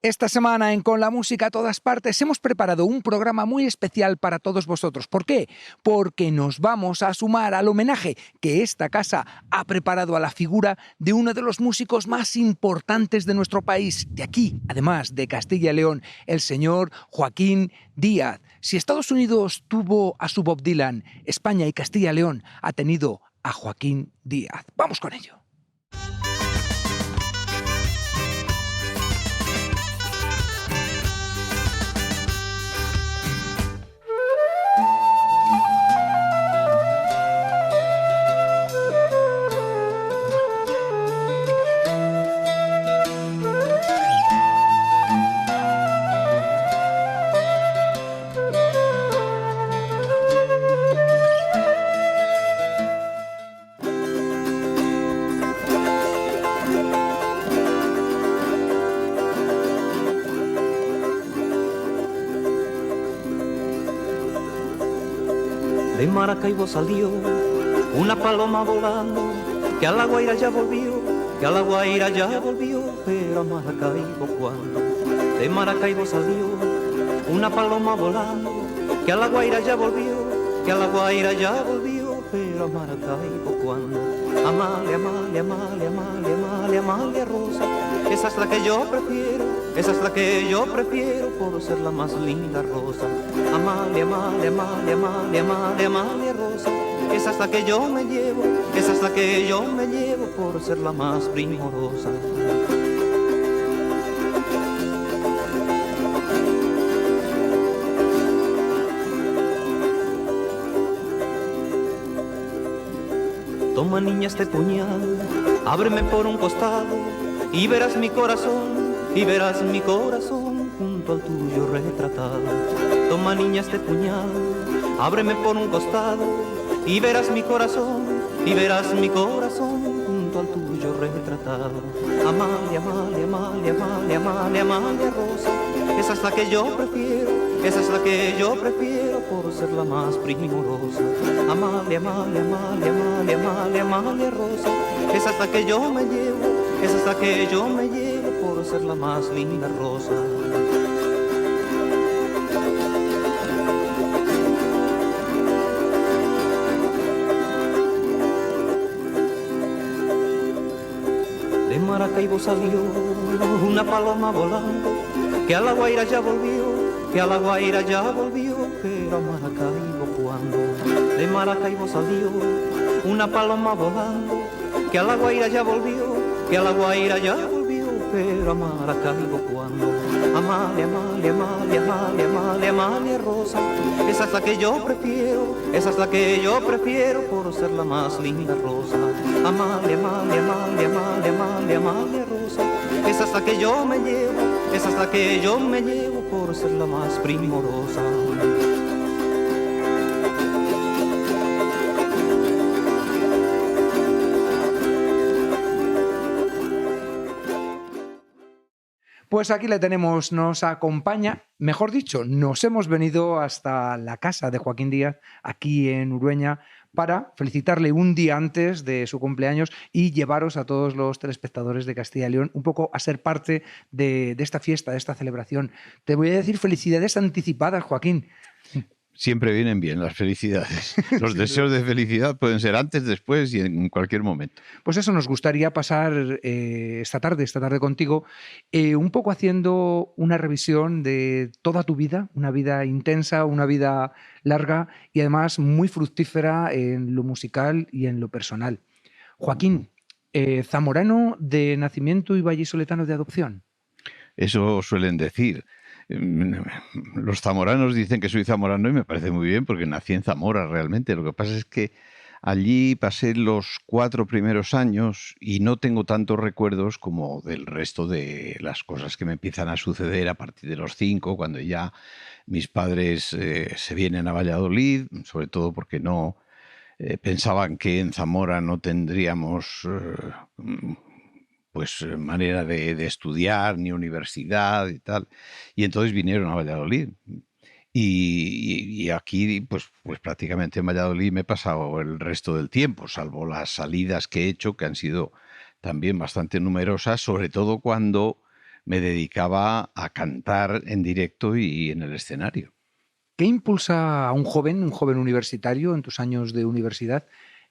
Esta semana en Con la Música a todas partes hemos preparado un programa muy especial para todos vosotros. ¿Por qué? Porque nos vamos a sumar al homenaje que esta casa ha preparado a la figura de uno de los músicos más importantes de nuestro país, de aquí, además de Castilla y León, el señor Joaquín Díaz. Si Estados Unidos tuvo a su Bob Dylan, España y Castilla y León ha tenido a Joaquín Díaz. Vamos con ello. De Maracaibo salió una paloma volando, que a la Guaira ya volvió, que a la Guaira ya volvió, pero a Maracaibo cuando. De Maracaibo salió una paloma volando, que a la Guaira ya volvió, que a la Guaira ya volvió, pero a Maracaibo cuando. Amalia, Amalia, Amalia, Amalia, Amalia, Amalia Rosa, esa es la que yo prefiero, esa es la que yo prefiero por ser la más linda rosa. Amalia, Amalia, Amalia, Amalia, Amalia, Amalia Rosa, esa es la que yo me llevo, esa es la que yo me llevo por ser la más primorosa. Toma niña este puñal, ábreme por un costado y verás mi corazón, y verás mi corazón junto al tuyo retratado. Toma niña este puñal, ábreme por un costado y verás mi corazón, y verás mi corazón junto al tuyo retratado. Amalia, Amalia, Amalia, Amalia, Amalia, Amalia Rosa, esa es la que yo prefiero, esa es la que yo prefiero por ser la más primorosa. Amalia, Amalia, Amalia, Amalia, Amalia, Amalia Rosa, esa es la que yo me llevo, esa es la que yo me llevo por ser la más linda rosa. De Maracaibo salió una paloma volando, que a la Guaira ya volvió, que a la Guaira ya volvió, pero a Maracaibo cuando. De Maracaibo salió una paloma volando, que a la Guaira ya volvió, que a la Guaira ya volvió, pero a Maracaibo cuando. Amalia, Amalia, Amalia, Amalia, Amalia, Amalia Rosa, esa es la que yo prefiero, esa es la que yo prefiero por ser la más linda rosa. Amalia, Amalia, Amalia, Amalia, Amalia, Amalia Rosa, esa es la que yo me llevo, esa es la que yo me llevo por ser la más primorosa. Pues aquí le tenemos, nos acompaña, mejor dicho, nos hemos venido hasta la casa de Joaquín Díaz, aquí en Urueña, para felicitarle un día antes de su cumpleaños y llevaros a todos los telespectadores de Castilla y León un poco a ser parte de esta fiesta, de esta celebración. Te voy a decir felicidades anticipadas, Joaquín. Siempre vienen bien las felicidades. Los deseos de felicidad pueden ser antes, después y en cualquier momento. Pues eso, nos gustaría pasar esta tarde contigo, un poco haciendo una revisión de toda tu vida, una vida intensa, una vida larga y además muy fructífera en lo musical y en lo personal. Joaquín, zamorano de nacimiento y vallisoletano de adopción. Eso suelen decir. Los zamoranos dicen que soy zamorano y me parece muy bien porque nací en Zamora realmente. Lo que pasa es que allí pasé los 4 primeros años y no tengo tantos recuerdos como del resto de las cosas que me empiezan a suceder a partir de los 5, cuando ya mis padres se vienen a Valladolid, sobre todo porque no pensaban que en Zamora no tendríamos pues manera de estudiar, ni universidad y tal. Y entonces vinieron a Valladolid. Y aquí, pues prácticamente en Valladolid me he pasado el resto del tiempo, salvo las salidas que he hecho, que han sido también bastante numerosas, sobre todo cuando me dedicaba a cantar en directo y en el escenario. ¿Qué impulsa a un joven universitario en tus años de universidad,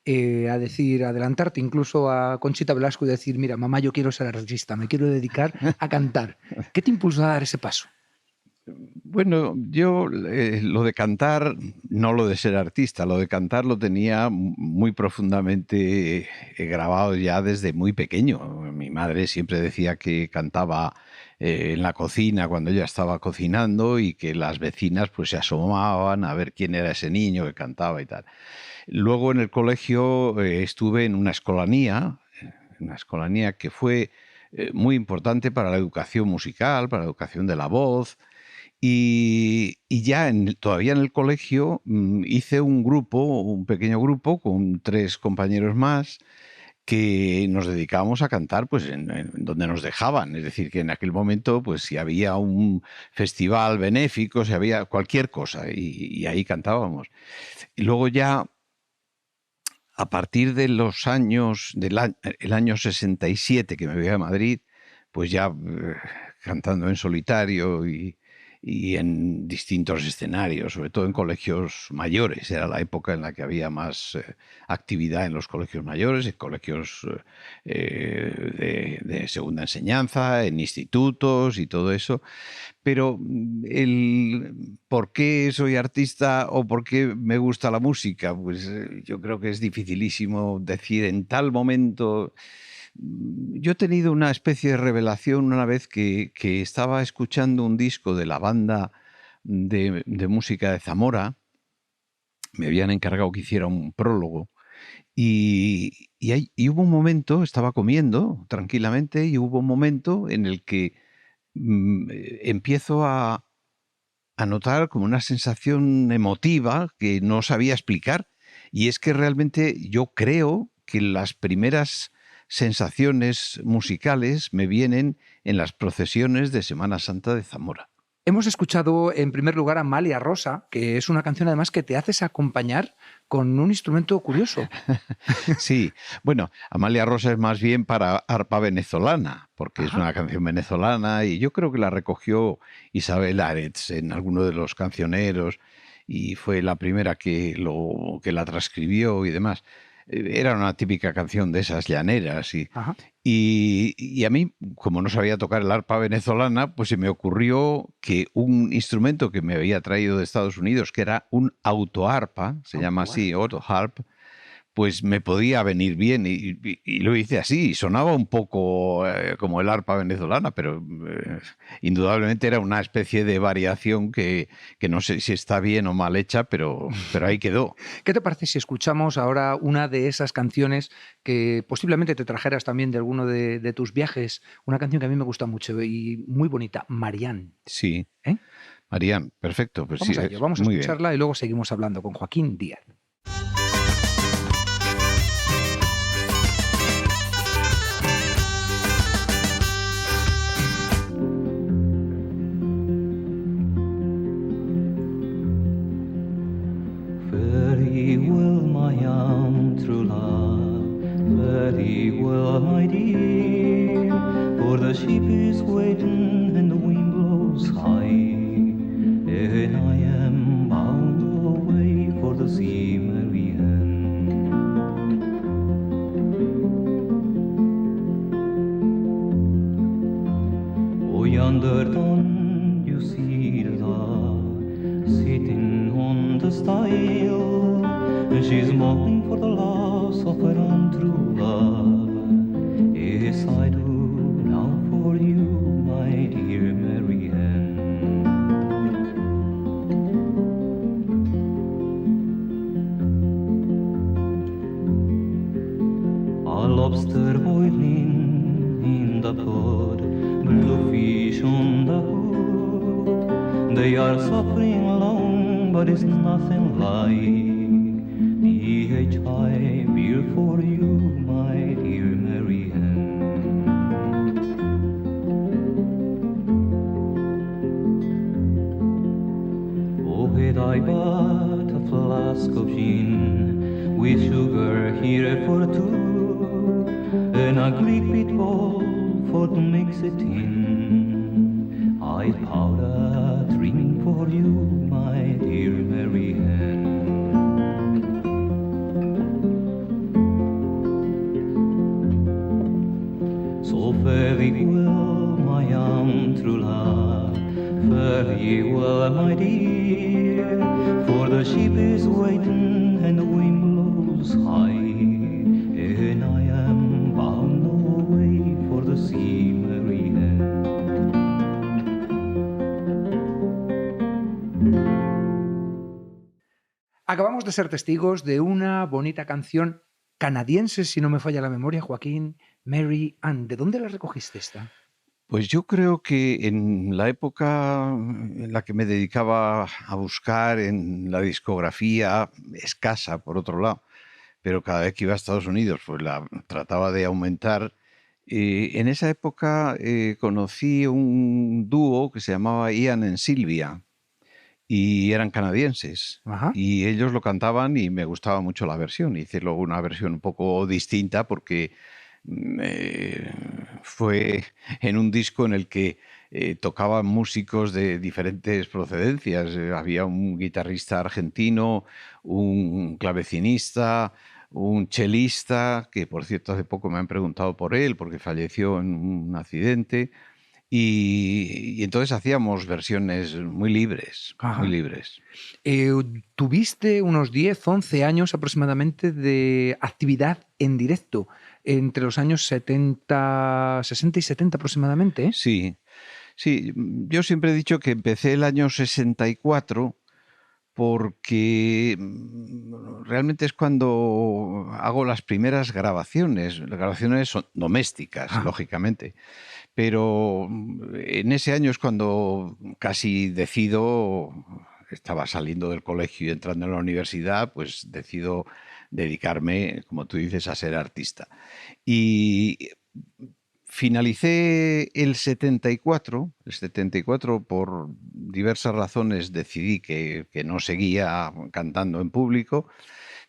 a decir, adelantarte incluso a Conchita Velasco y decir, mira, mamá, yo quiero ser artista, me quiero dedicar a cantar? ¿Qué te impulsa a dar ese paso? Bueno, yo lo de cantar, no lo de ser artista, lo de cantar lo tenía muy profundamente grabado ya desde muy pequeño. Mi madre siempre decía que cantaba en la cocina cuando ella estaba cocinando y que las vecinas pues se asomaban a ver quién era ese niño que cantaba y tal. Luego en el colegio estuve en una escolanía que fue muy importante para la educación musical, para la educación de la voz. Y ya todavía en el colegio hice un pequeño grupo con 3 compañeros más que nos dedicábamos a cantar pues en donde nos dejaban. Es decir, que en aquel momento pues si había un festival benéfico, si había cualquier cosa y ahí cantábamos. Y luego ya a partir de los años, el año 67 que me voy a Madrid, pues ya cantando en solitario y en distintos escenarios, sobre todo en colegios mayores. Era la época en la que había más actividad en los colegios mayores, en colegios de segunda enseñanza, en institutos y todo eso. Pero el por qué soy artista o por qué me gusta la música, pues yo creo que es dificilísimo decir en tal momento. Yo he tenido una especie de revelación una vez que estaba escuchando un disco de la banda de música de Zamora. Me habían encargado que hiciera un prólogo y hubo un momento, estaba comiendo tranquilamente y hubo un momento en el que empiezo a notar como una sensación emotiva que no sabía explicar, y es que realmente yo creo que las primeras sensaciones musicales me vienen en las procesiones de Semana Santa de Zamora. Hemos escuchado en primer lugar a Amalia Rosa, que es una canción además que te haces acompañar con un instrumento curioso. Sí, bueno, Amalia Rosa es más bien para arpa venezolana, porque es una canción venezolana y yo creo que la recogió Isabel Aretz en alguno de los cancioneros y fue la primera que la transcribió y demás. Era una típica canción de esas llaneras y a mí, como no sabía tocar el arpa venezolana, pues se me ocurrió que un instrumento que me había traído de Estados Unidos, que era un autoarpa, se llama así, autoharp, pues me podía venir bien y lo hice así. Sonaba un poco como el arpa venezolana, pero indudablemente era una especie de variación que no sé si está bien o mal hecha, pero ahí quedó. ¿Qué te parece si escuchamos ahora una de esas canciones que posiblemente te trajeras también de alguno de tus viajes? Una canción que a mí me gusta mucho y muy bonita, Marián. Sí, Marián, perfecto. Pues vamos sí, a ello, vamos a escucharla bien. Y luego seguimos hablando con Joaquín Díaz. Very well, my young true love, very well, my dear, for the ship is waiting and the wind blows high, and I am bound away for the sea, Marianne. Oh, yonder dawn you see the love sitting on the stile, and she's mourning for the loss of her own true love. Yes, I do now for you, my dear Marianne. A lobster boiling in the pot, bluefish on the hook, they are suffering alone, but it's nothing like the I beer for you, my dear Marianne. Oh, had I but a flask of gin with sugar here for two, and a Greek meatball for to mix it in, white powder dreaming for you, my dear Mary Ann. So fare thee well, my young true love, fare ye well, my dear, for the ship is waiting and the wind blows high, and I am bound away for the sea, Mary Ann. Acabamos de ser testigos de una bonita canción canadiense, si no me falla la memoria, Joaquín, Mary Ann. ¿De dónde la recogiste esta? Pues yo creo que en la época en la que me dedicaba a buscar en la discografía, escasa por otro lado, pero cada vez que iba a Estados Unidos pues la trataba de aumentar. En esa época conocí un dúo que se llamaba Ian and Sylvia y eran canadienses. Ajá. Y ellos lo cantaban y me gustaba mucho la versión. Hice luego una versión un poco distinta porque fue en un disco en el que tocaban músicos de diferentes procedencias. Había un guitarrista argentino, un clavecinista, un chelista, que por cierto hace poco me han preguntado por él porque falleció en un accidente. Y entonces hacíamos versiones muy libres, Ajá. muy libres. Tuviste unos 10, 11 años aproximadamente de actividad en directo, entre los años 60 y 70 aproximadamente, ¿eh? Sí, sí. Yo siempre he dicho que empecé el año 64 porque realmente es cuando hago las primeras grabaciones. Las grabaciones son domésticas, lógicamente. Pero en ese año es cuando casi decido, estaba saliendo del colegio y entrando en la universidad, pues decido dedicarme, como tú dices, a ser artista. Y finalicé el 74 por diversas razones decidí que no seguía cantando en público.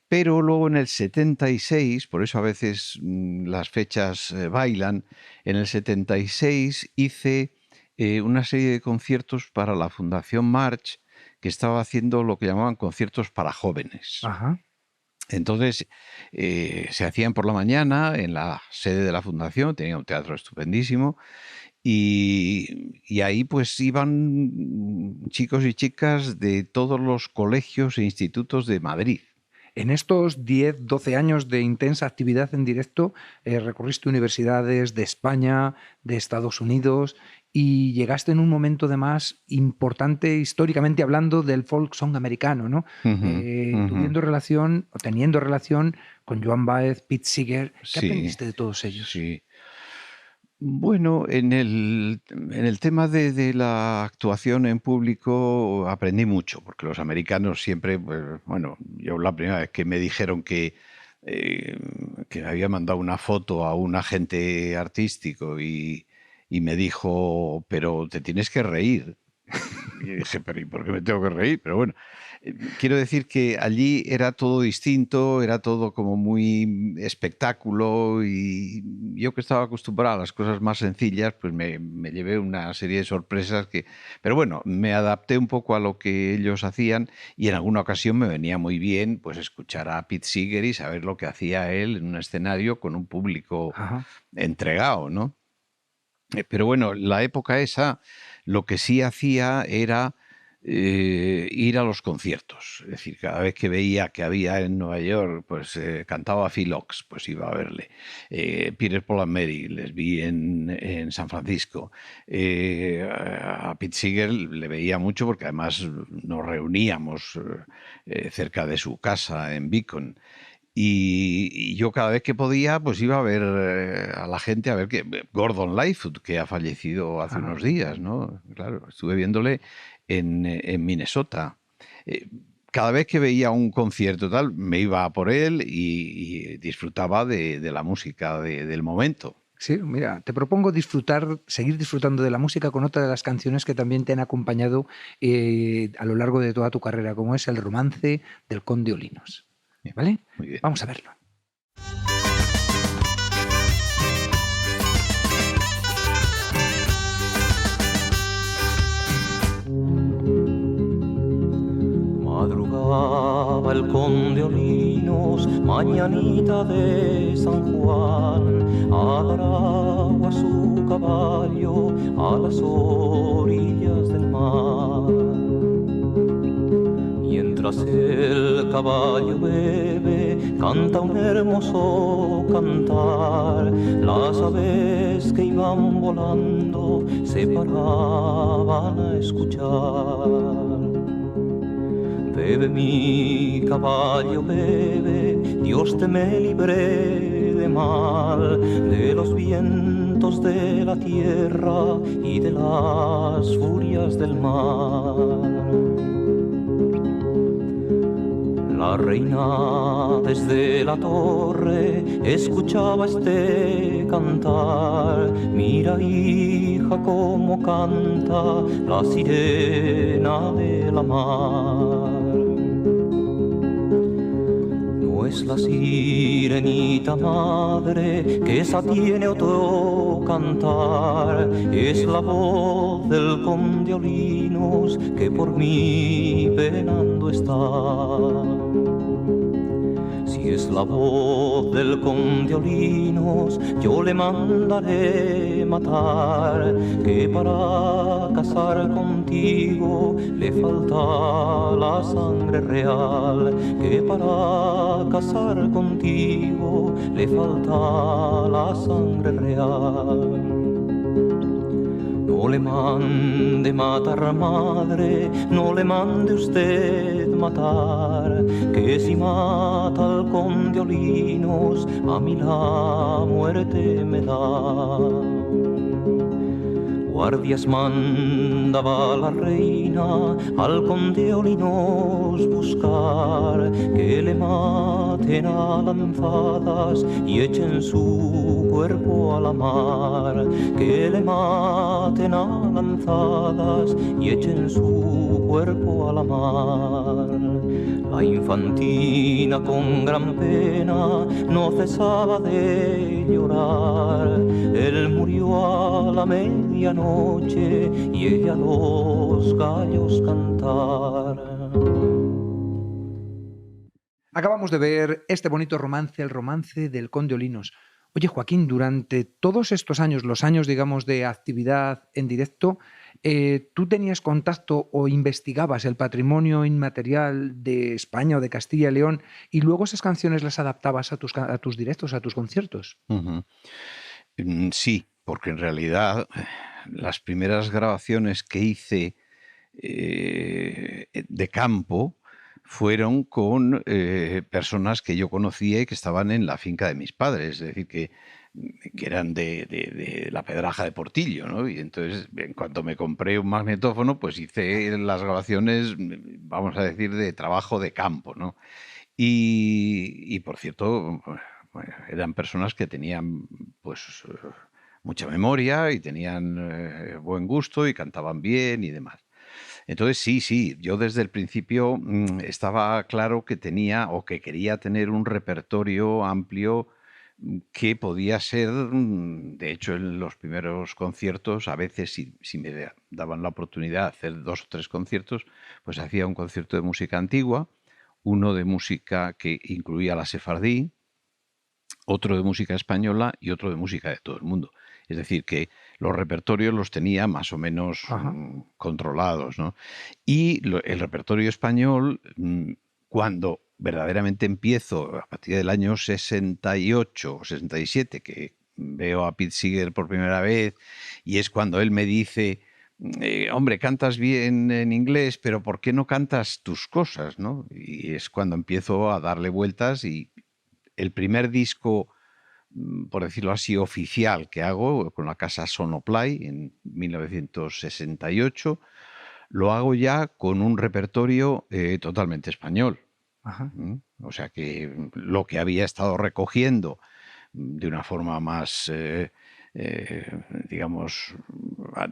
Pero luego en el 76, por eso a veces las fechas bailan, en el 76 hice una serie de conciertos para la Fundación March, que estaba haciendo lo que llamaban conciertos para jóvenes. Ajá. Entonces se hacían por la mañana en la sede de la Fundación, tenía un teatro estupendísimo, y ahí pues iban chicos y chicas de todos los colegios e institutos de Madrid. En estos 10, 12 años de intensa actividad en directo, recorriste universidades de España, de Estados Unidos y llegaste en un momento además importante históricamente hablando del folk song americano, ¿no? Teniendo relación con Joan Baez, Pete Seeger. ¿Qué aprendiste de todos ellos? Sí. Bueno, en el tema de la actuación en público aprendí mucho, porque los americanos siempre, pues, bueno, yo la primera vez que me dijeron que había mandado una foto a un agente artístico y me dijo, pero te tienes que reír. Y dije, pero ¿y por qué me tengo que reír? Pero bueno, quiero decir que allí era todo distinto, era todo como muy espectáculo y yo que estaba acostumbrado a las cosas más sencillas, pues me llevé una serie de sorpresas pero bueno, me adapté un poco a lo que ellos hacían y en alguna ocasión me venía muy bien pues escuchar a Pete Seeger y saber lo que hacía él en un escenario con un público entregado, ¿no? Pero bueno, la época esa, lo que sí hacía era ir a los conciertos. Es decir, cada vez que veía que había en Nueva York, pues cantaba Phil Ochs, pues iba a verle. Peter, Paul and Mary, les vi en San Francisco. A Pete Seeger le veía mucho porque además nos reuníamos cerca de su casa en Beacon. Y yo cada vez que podía, pues iba a ver a la gente, a ver que Gordon Lightfoot, que ha fallecido hace unos días, ¿no? Claro, estuve viéndole en Minnesota. Cada vez que veía un concierto tal, me iba a por él y disfrutaba de la música del momento. Sí, mira, te propongo seguir disfrutando de la música con otra de las canciones que también te han acompañado a lo largo de toda tu carrera, como es El romance del Conde Olinos. ¿Vale? Muy bien. Vamos a verlo. Madrugaba el conde Olinos, mañanita de San Juan, a dar agua a su caballo a las orillas del mar. Mientras el caballo bebe, canta un hermoso cantar. Las aves que iban volando se paraban a escuchar. Bebe mi caballo, bebe, Dios te me libre de mal, de los vientos de la tierra y de las furias del mar. La reina desde la torre escuchaba este cantar. Mira, hija, cómo canta la sirena de la mar. No es la sirenita madre, que esa tiene otro cantar. Es la voz del conde Olinos, que por mí penando está. Si es la voz del conde Olinos, yo le mandaré matar, que para casar contigo le falta la sangre real, que para casar contigo le falta la sangre real. No le mande matar, madre, no le mande usted matar, que si mata al conde Olinos, a mí la muerte me da. Guardias mandaba la reina al conde Olinos buscar, que le maten a lanzadas y echen su cuerpo a la mar, que le maten a lanzadas y echen su cuerpo a la mar. La infantina con gran pena no cesaba de llorar, él murió a la medianoche y ella los gallos cantar. Acabamos de ver este bonito romance, el romance del conde Olinos. Oye, Joaquín, durante todos estos años, los años, digamos, de actividad en directo, ¿tú tenías contacto o investigabas el patrimonio inmaterial de España o de Castilla y León y luego esas canciones las adaptabas a tus directos, a tus conciertos? Ujú. Sí, porque en realidad las primeras grabaciones que hice de campo fueron con personas que yo conocía y que estaban en la finca de mis padres, es decir, que eran de la Pedraja de Portillo, ¿no? Y entonces, en cuanto me compré un magnetófono, pues hice las grabaciones, vamos a decir, de trabajo de campo, ¿no? Y por cierto, bueno, eran personas que tenían, pues, mucha memoria y tenían buen gusto y cantaban bien y demás. Entonces, sí, yo desde el principio estaba claro que tenía o que quería tener un repertorio amplio que podía ser, de hecho, en los primeros conciertos, a veces si me daban la oportunidad de hacer 2 o 3 conciertos, pues hacía un concierto de música antigua, uno de música que incluía la sefardí, otro de música española y otro de música de todo el mundo. Es decir, que los repertorios los tenía más o menos controlados, ¿no? Y el repertorio español, cuando verdaderamente empiezo, a partir del año 68 o 67, que veo a Pete Seeger por primera vez, y es cuando él me dice, hombre, cantas bien en inglés, pero ¿por qué no cantas tus cosas, no? Y es cuando empiezo a darle vueltas y el primer disco, por decirlo así, oficial que hago con la casa Sonoplay en 1968, lo hago ya con un repertorio totalmente español. Ajá. O sea que lo que había estado recogiendo de una forma más, digamos,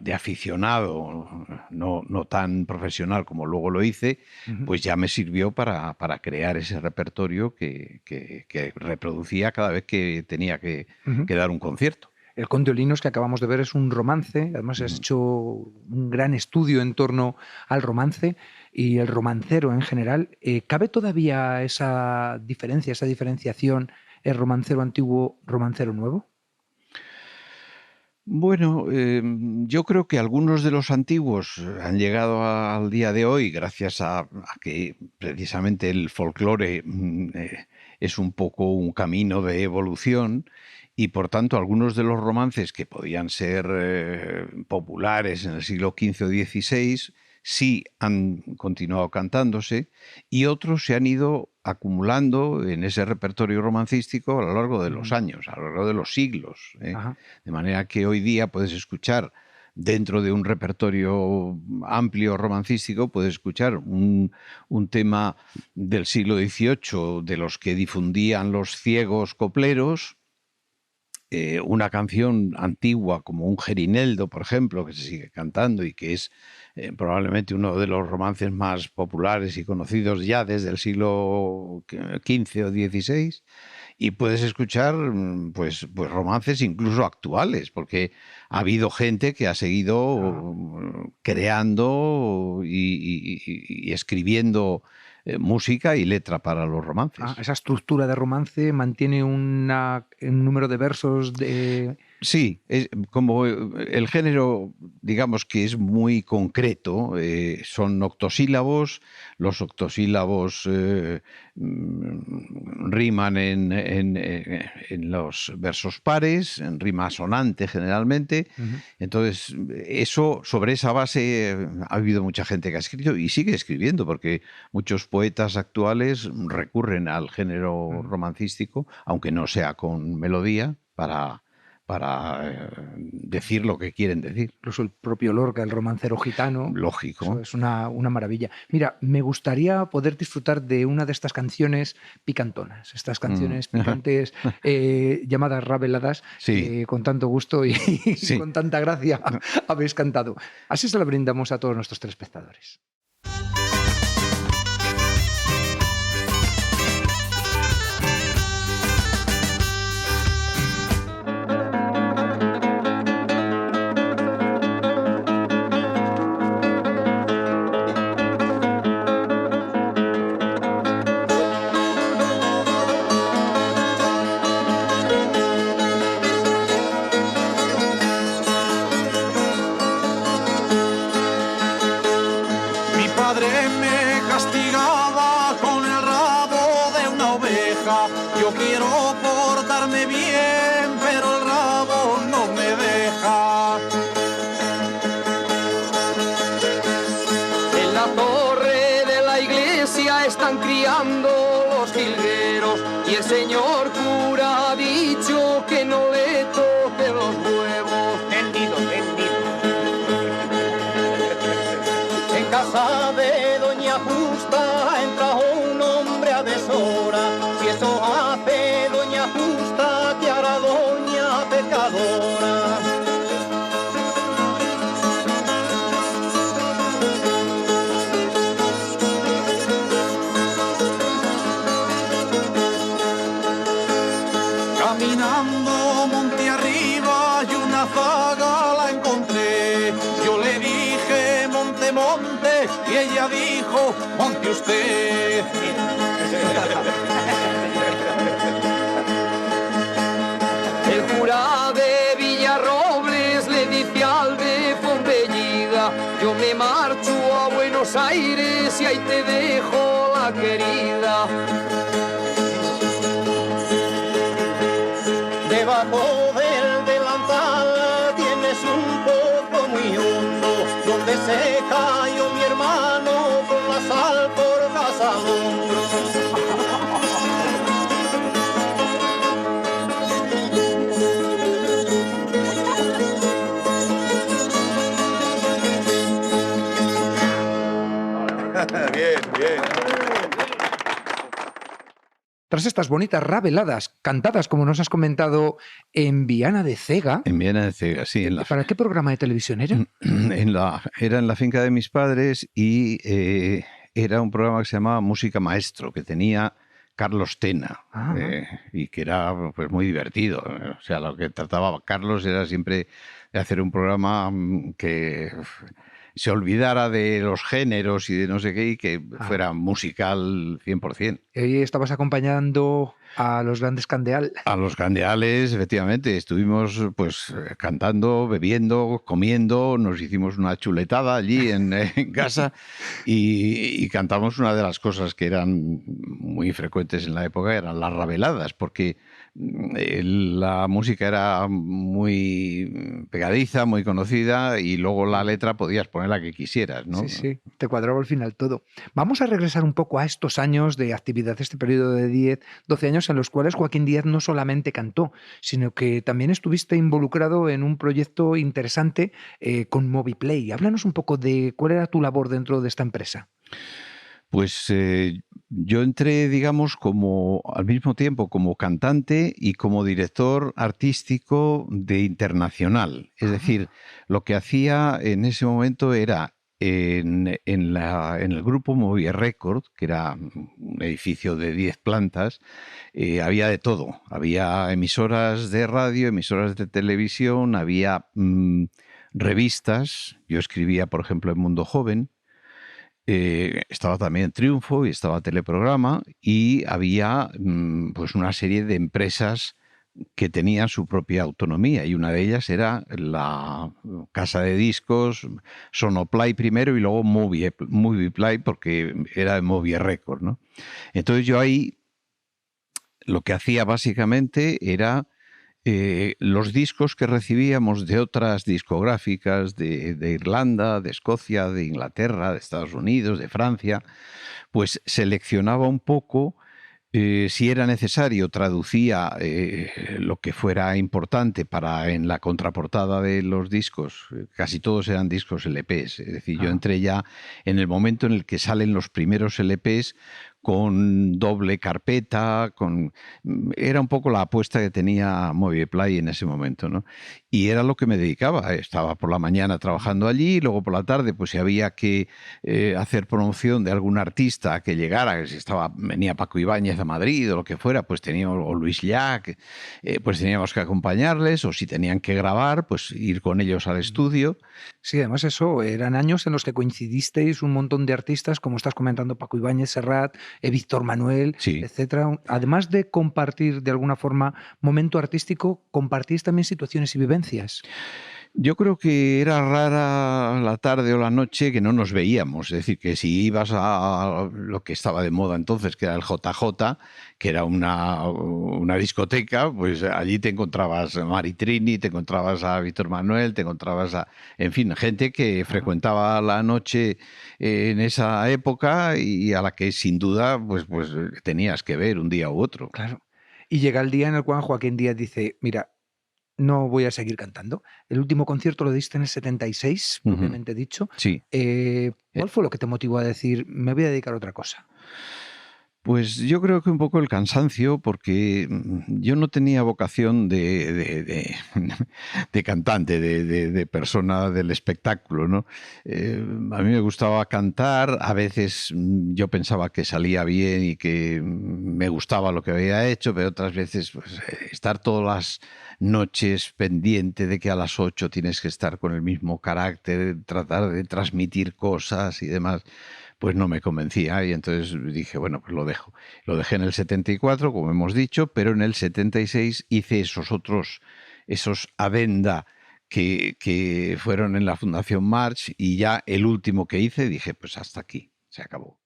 de aficionado, no tan profesional como luego lo hice, pues ya me sirvió para crear ese repertorio que reproducía cada vez que tenía que dar un concierto. El Conde Olinos que acabamos de ver es un romance, además has hecho un gran estudio en torno al romance y el romancero en general. ¿Cabe todavía esa diferencia, esa diferenciación, el romancero antiguo, romancero nuevo? Bueno, yo creo que algunos de los antiguos han llegado al día de hoy gracias a que precisamente el folclore es un poco un camino de evolución y por tanto algunos de los romances que podían ser populares en el siglo XV o XVI sí han continuado cantándose y otros se han ido acumulando en ese repertorio romancístico a lo largo de los Ujú. años, a lo largo de los siglos, ¿eh? Ajá. De manera que hoy día puedes escuchar, dentro de un repertorio amplio romancístico, puedes escuchar un tema del siglo XVIII de los que difundían los ciegos copleros, una canción antigua como un Gerineldo, por ejemplo, que se sigue cantando y que es probablemente uno de los romances más populares y conocidos ya desde el siglo XV o XVI, y puedes escuchar pues romances incluso actuales, porque ha habido gente que ha Ah. seguido creando y escribiendo música y letra para los romances. Esa estructura de romance mantiene un número de versos de... Sí, como el género, digamos que es muy concreto, son octosílabos, los octosílabos riman en los versos pares, en rima sonante generalmente, Ujú. entonces sobre esa base ha habido mucha gente que ha escrito y sigue escribiendo, porque muchos poetas actuales recurren al género Ujú. romancístico, aunque no sea con melodía, para decir lo que quieren decir. Incluso el propio Lorca, el romancero gitano, eso Lógico. es una maravilla. Mira, me gustaría poder disfrutar de una de estas canciones picantonas, estas Mm. canciones picantes llamadas rabeladas, Sí, que con tanto gusto y sí. con tanta gracia habéis cantado. Así se la brindamos a todos nuestros telespectadores. Mi padre me castigaba con el rabo de una oveja. Yo quiero portarme bien, pero el rabo no me deja. En la torre de la iglesia están criando los jilgueros y el señor cura ha dicho que no le toque los huevos. Tendido, tendido. En casa de doña Justa entra un hombre a deshora. Si eso hace doña Justa, ¿qué hará doña pecadora? Caminando monte arriba y una zaga la encontré. Yo le dije monte, monte y ella dijo monte usted. El cura de Villarrobles le dice al de Fombellida: yo me marcho a Buenos Aires y ahí te dejo la querida. Debajo del delantal tienes un pozo muy hondo, donde se cayó mi hermano con la sal por casa al hombro. Bien, bien. Tras estas bonitas rabeladas, cantadas, como nos has comentado, en Viana de Cega, En Viena de Cega, sí, ¿para qué programa de televisión era? era en la finca de mis padres y era un programa que se llamaba Música Maestro, que tenía Carlos Tena, y que era pues muy divertido. O sea, lo que trataba Carlos era siempre de hacer un programa que se olvidara de los géneros y de no sé qué, y que fuera musical 100%. Y hoy estabas acompañando a los grandes Candeal. A los Candeales, efectivamente, estuvimos pues cantando, bebiendo, comiendo, nos hicimos una chuletada allí en casa y cantamos una de las cosas que eran muy frecuentes en la época, eran las rabeladas, porque la música era muy pegadiza, muy conocida, y luego la letra podías poner la que quisieras, ¿no? Sí, te cuadraba al final todo. Vamos a regresar un poco a estos años de actividad, este periodo de 10, 12 años en los cuales Joaquín Díaz no solamente cantó, sino que también estuviste involucrado en un proyecto interesante con Moviplay. Háblanos un poco de cuál era tu labor dentro de esta empresa. Pues yo entré, digamos, como al mismo tiempo como cantante y como director artístico de Internacional. Es decir, lo que hacía en ese momento era en el grupo Movie Record, que era un edificio de 10 plantas, había de todo. Había emisoras de radio, emisoras de televisión, había revistas. Yo escribía, por ejemplo, en Mundo Joven. Estaba también Triunfo y estaba Teleprograma, y había pues una serie de empresas que tenían su propia autonomía, y una de ellas era la casa de discos Sonoplay primero y luego Movieplay, porque era de Movie Record, ¿no? Entonces yo ahí lo que hacía básicamente era los discos que recibíamos de otras discográficas de Irlanda, de Escocia, de Inglaterra, de Estados Unidos, de Francia, pues seleccionaba un poco, si era necesario, traducía lo que fuera importante para en la contraportada de los discos. Casi todos eran discos LPs, es decir, yo entré ya en el momento en el que salen los primeros LPs con doble carpeta, era un poco la apuesta que tenía Movieplay en ese momento, ¿no? Y era lo que me dedicaba. Estaba por la mañana trabajando allí, y luego por la tarde, pues si había que hacer promoción de algún artista que llegara, que si venía Paco Ibáñez a Madrid o lo que fuera, pues teníamos, o Luis Llach, pues teníamos que acompañarles, o si tenían que grabar, pues ir con ellos al estudio. Sí, además eso, eran años en los que coincidisteis un montón de artistas, como estás comentando, Paco Ibáñez, Serrat, Víctor Manuel, sí, etcétera. Además de compartir de alguna forma momento artístico, compartís también situaciones y vivencias. Yo creo que era rara la tarde o la noche que no nos veíamos. Es decir, que si ibas a lo que estaba de moda entonces, que era el JJ, que era una discoteca, pues allí te encontrabas a Mari Trini, te encontrabas a Víctor Manuel, te encontrabas en fin, gente que frecuentaba la noche en esa época y a la que sin duda pues tenías que ver un día u otro. Claro. Y llega el día en el cual Joaquín Díaz dice, mira, no voy a seguir cantando. El último concierto lo diste en el 76, propiamente dicho. Sí. ¿Cuál fue lo que te motivó a decir, me voy a dedicar a otra cosa? Pues yo creo que un poco el cansancio, porque yo no tenía vocación de cantante, de persona del espectáculo, ¿no? A mí me gustaba cantar, a veces yo pensaba que salía bien y que me gustaba lo que había hecho, pero otras veces pues, estar todas las noches pendiente de que a las 8 tienes que estar con el mismo carácter, tratar de transmitir cosas y demás, pues no me convencía, y entonces dije, bueno, pues lo dejo. Lo dejé en el 74, como hemos dicho, pero en el 76 hice esos adenda que fueron en la Fundación March, y ya el último que hice dije, pues hasta aquí, se acabó.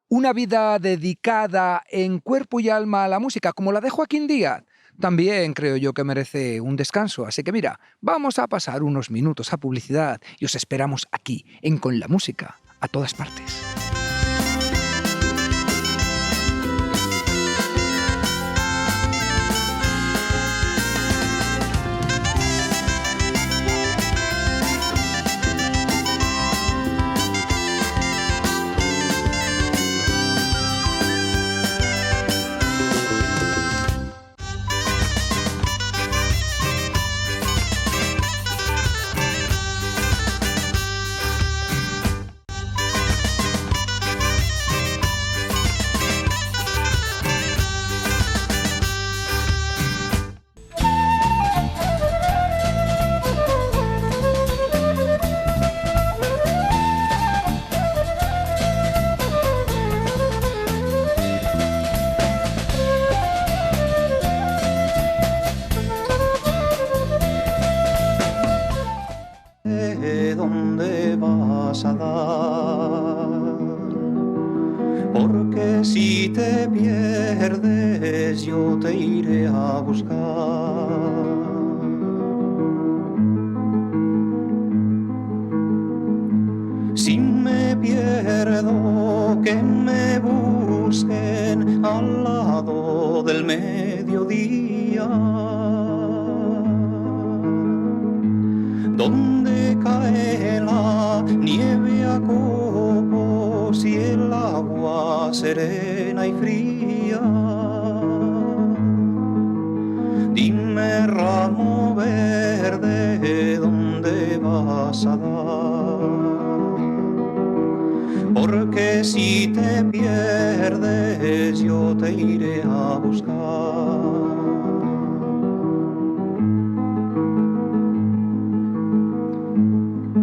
Una vida dedicada en cuerpo y alma a la música, como la de Joaquín Díaz, también creo yo que merece un descanso. Así que mira, vamos a pasar unos minutos a publicidad y os esperamos aquí, en Con la Música, a todas partes. dónde vas a dar. Porque si te pierdes yo te iré a buscar. Si me pierdo, que me busquen al lado del mediodía, donde cae la nieve a copos y el agua serena y fría. Dime, ramo verde, ¿dónde vas a dar? Porque si te pierdes yo te iré a buscar.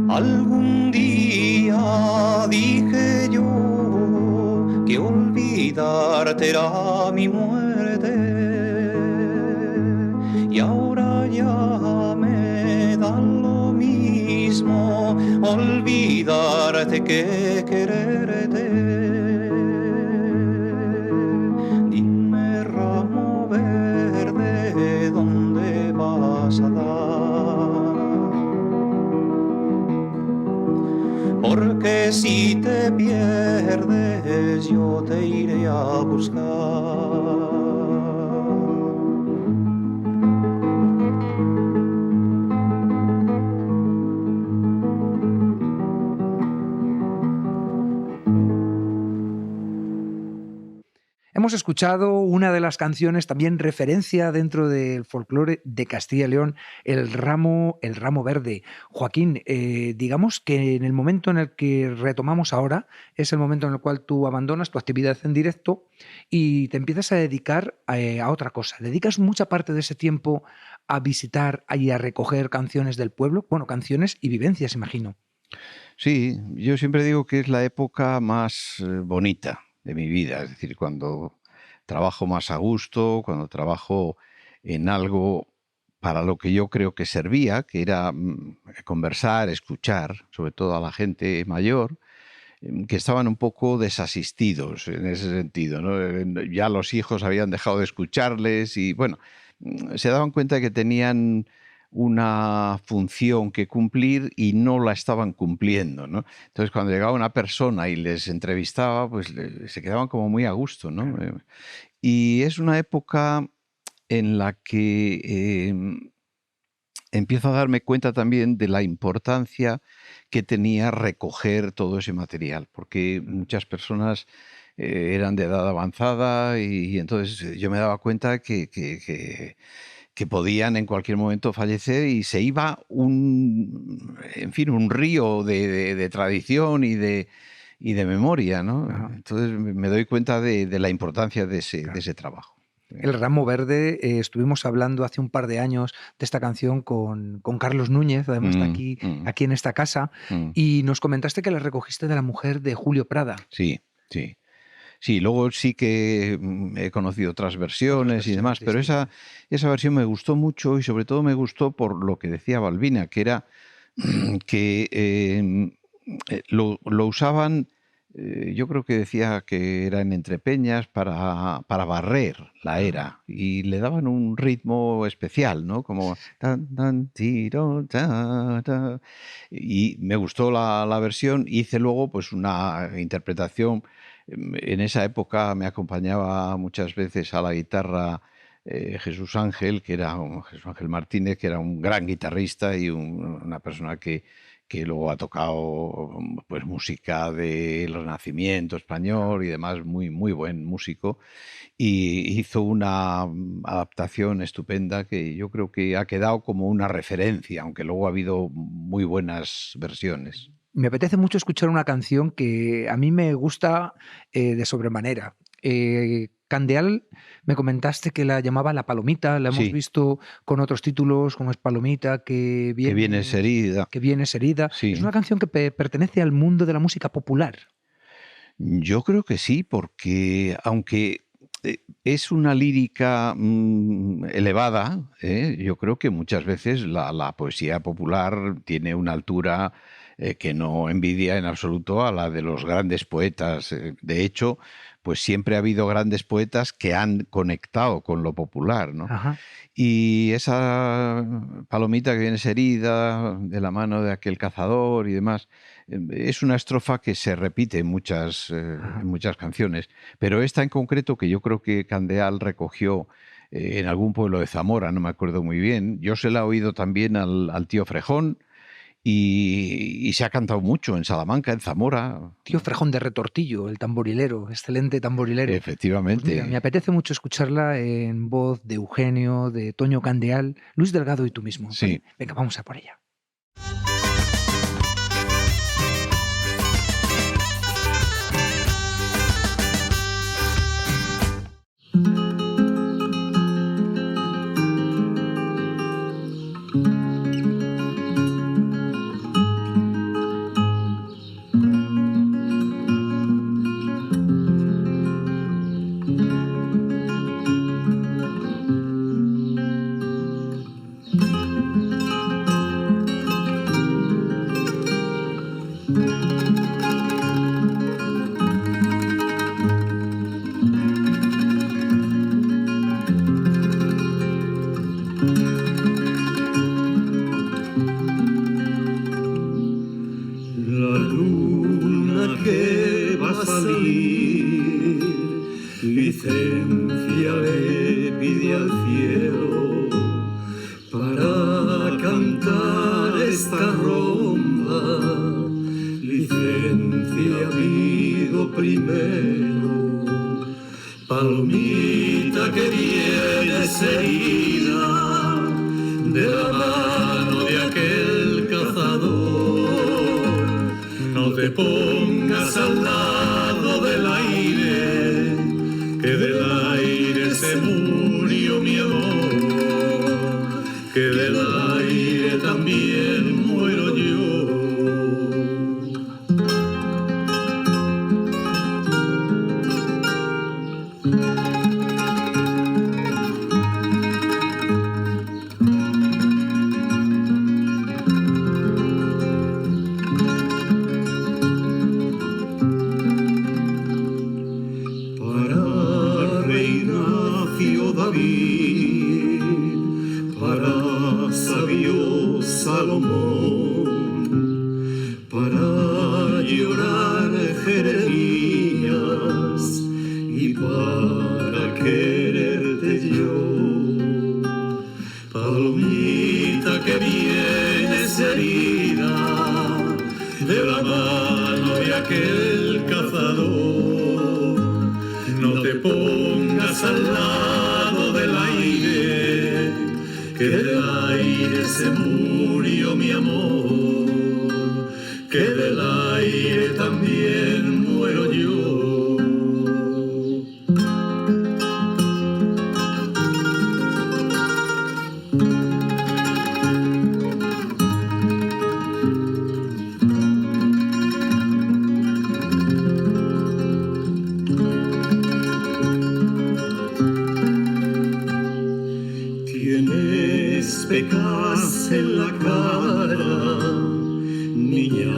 Algún día dije yo que olvidarte era mi muerte, y ahora ya me da lo mismo olvidarte que quererte. Dime, ramo verde, ¿dónde vas a dar? Porque si te pierdes yo te iré a buscar. Hemos escuchado una de las canciones, también referencia dentro del folclore de Castilla y León, el ramo verde. Joaquín, digamos que en el momento en el que retomamos ahora, es el momento en el cual tú abandonas tu actividad en directo y te empiezas a dedicar a otra cosa. Dedicas mucha parte de ese tiempo a visitar y a recoger canciones del pueblo, bueno, canciones y vivencias, imagino. Sí, yo siempre digo que es la época más bonita de mi vida, es decir, cuando trabajo más a gusto, cuando trabajo en algo para lo que yo creo que servía, que era conversar, escuchar, sobre todo a la gente mayor, que estaban un poco desasistidos en ese sentido, ¿no? Ya los hijos habían dejado de escucharles y, bueno, se daban cuenta de que tenían una función que cumplir y no la estaban cumpliendo, ¿no? Entonces, cuando llegaba una persona y les entrevistaba, pues se quedaban como muy a gusto, ¿no? Y es una época en la que empiezo a darme cuenta también de la importancia que tenía recoger todo ese material, porque muchas personas eran de edad avanzada y entonces yo me daba cuenta que podían en cualquier momento fallecer y se iba un río de tradición y de memoria, ¿no? Ajá. Entonces me doy cuenta de la importancia de ese trabajo. El ramo verde, estuvimos hablando hace un par de años de esta canción con Carlos Núñez, además está aquí en esta casa, y nos comentaste que la recogiste de la mujer de Julio Prada. Sí, sí. Sí, luego sí que he conocido otras versiones y demás, pero esa versión me gustó mucho y sobre todo me gustó por lo que decía Balbina, que era que lo usaban, yo creo que decía que era en Entrepeñas para barrer la era y le daban un ritmo especial, ¿no? Como tan, tan, tiro, ta, ta. Y me gustó la versión, hice luego pues una interpretación. En esa época me acompañaba muchas veces a la guitarra Jesús Ángel Martínez, que era un gran guitarrista y una persona que luego ha tocado pues música del Renacimiento español y demás, muy, muy buen músico, y hizo una adaptación estupenda que yo creo que ha quedado como una referencia, aunque luego ha habido muy buenas versiones. Me apetece mucho escuchar una canción que a mí me gusta de sobremanera. Candeal, me comentaste que la llamaba La Palomita, la hemos visto con otros títulos, como es Palomita, que vienes herida. Sí. Es una canción que pertenece al mundo de la música popular. Yo creo que sí, porque aunque es una lírica elevada, yo creo que muchas veces la poesía popular tiene una altura que no envidia en absoluto a la de los grandes poetas. De hecho, pues siempre ha habido grandes poetas que han conectado con lo popular, ¿no? Ajá. Y esa palomita que viene herida de la mano de aquel cazador y demás, es una estrofa que se repite en muchas canciones, pero esta en concreto, que yo creo que Candeal recogió en algún pueblo de Zamora, no me acuerdo muy bien, yo se la he oído también al tío Frejón y se ha cantado mucho en Salamanca, en Zamora. Tío Frejón de Retortillo, el tamborilero, excelente tamborilero. Pues Efectivamente. mira, me apetece mucho escucharla en voz de Eugenio, de Toño Candeal, Luis Delgado y tú mismo. Sí. Venga, vamos a por ella. La luna que va a salir, licencia le pide al cielo para cantar esta ronda. Licencia pido primero, palomita que vienes herida de la mano de aquel cazador. No te pongas al lado del aire, que del aire se murió mi amor, que del aire también muero yo. Para sabio Salomón, para llorar Jeremías y para quererte yo. Palomita que vienes herida de la mano de aquel cazador, no te pongas al lado del aire, que del aire se murió mi amor, que del aire también muero yo. Pecas en la cara, niña,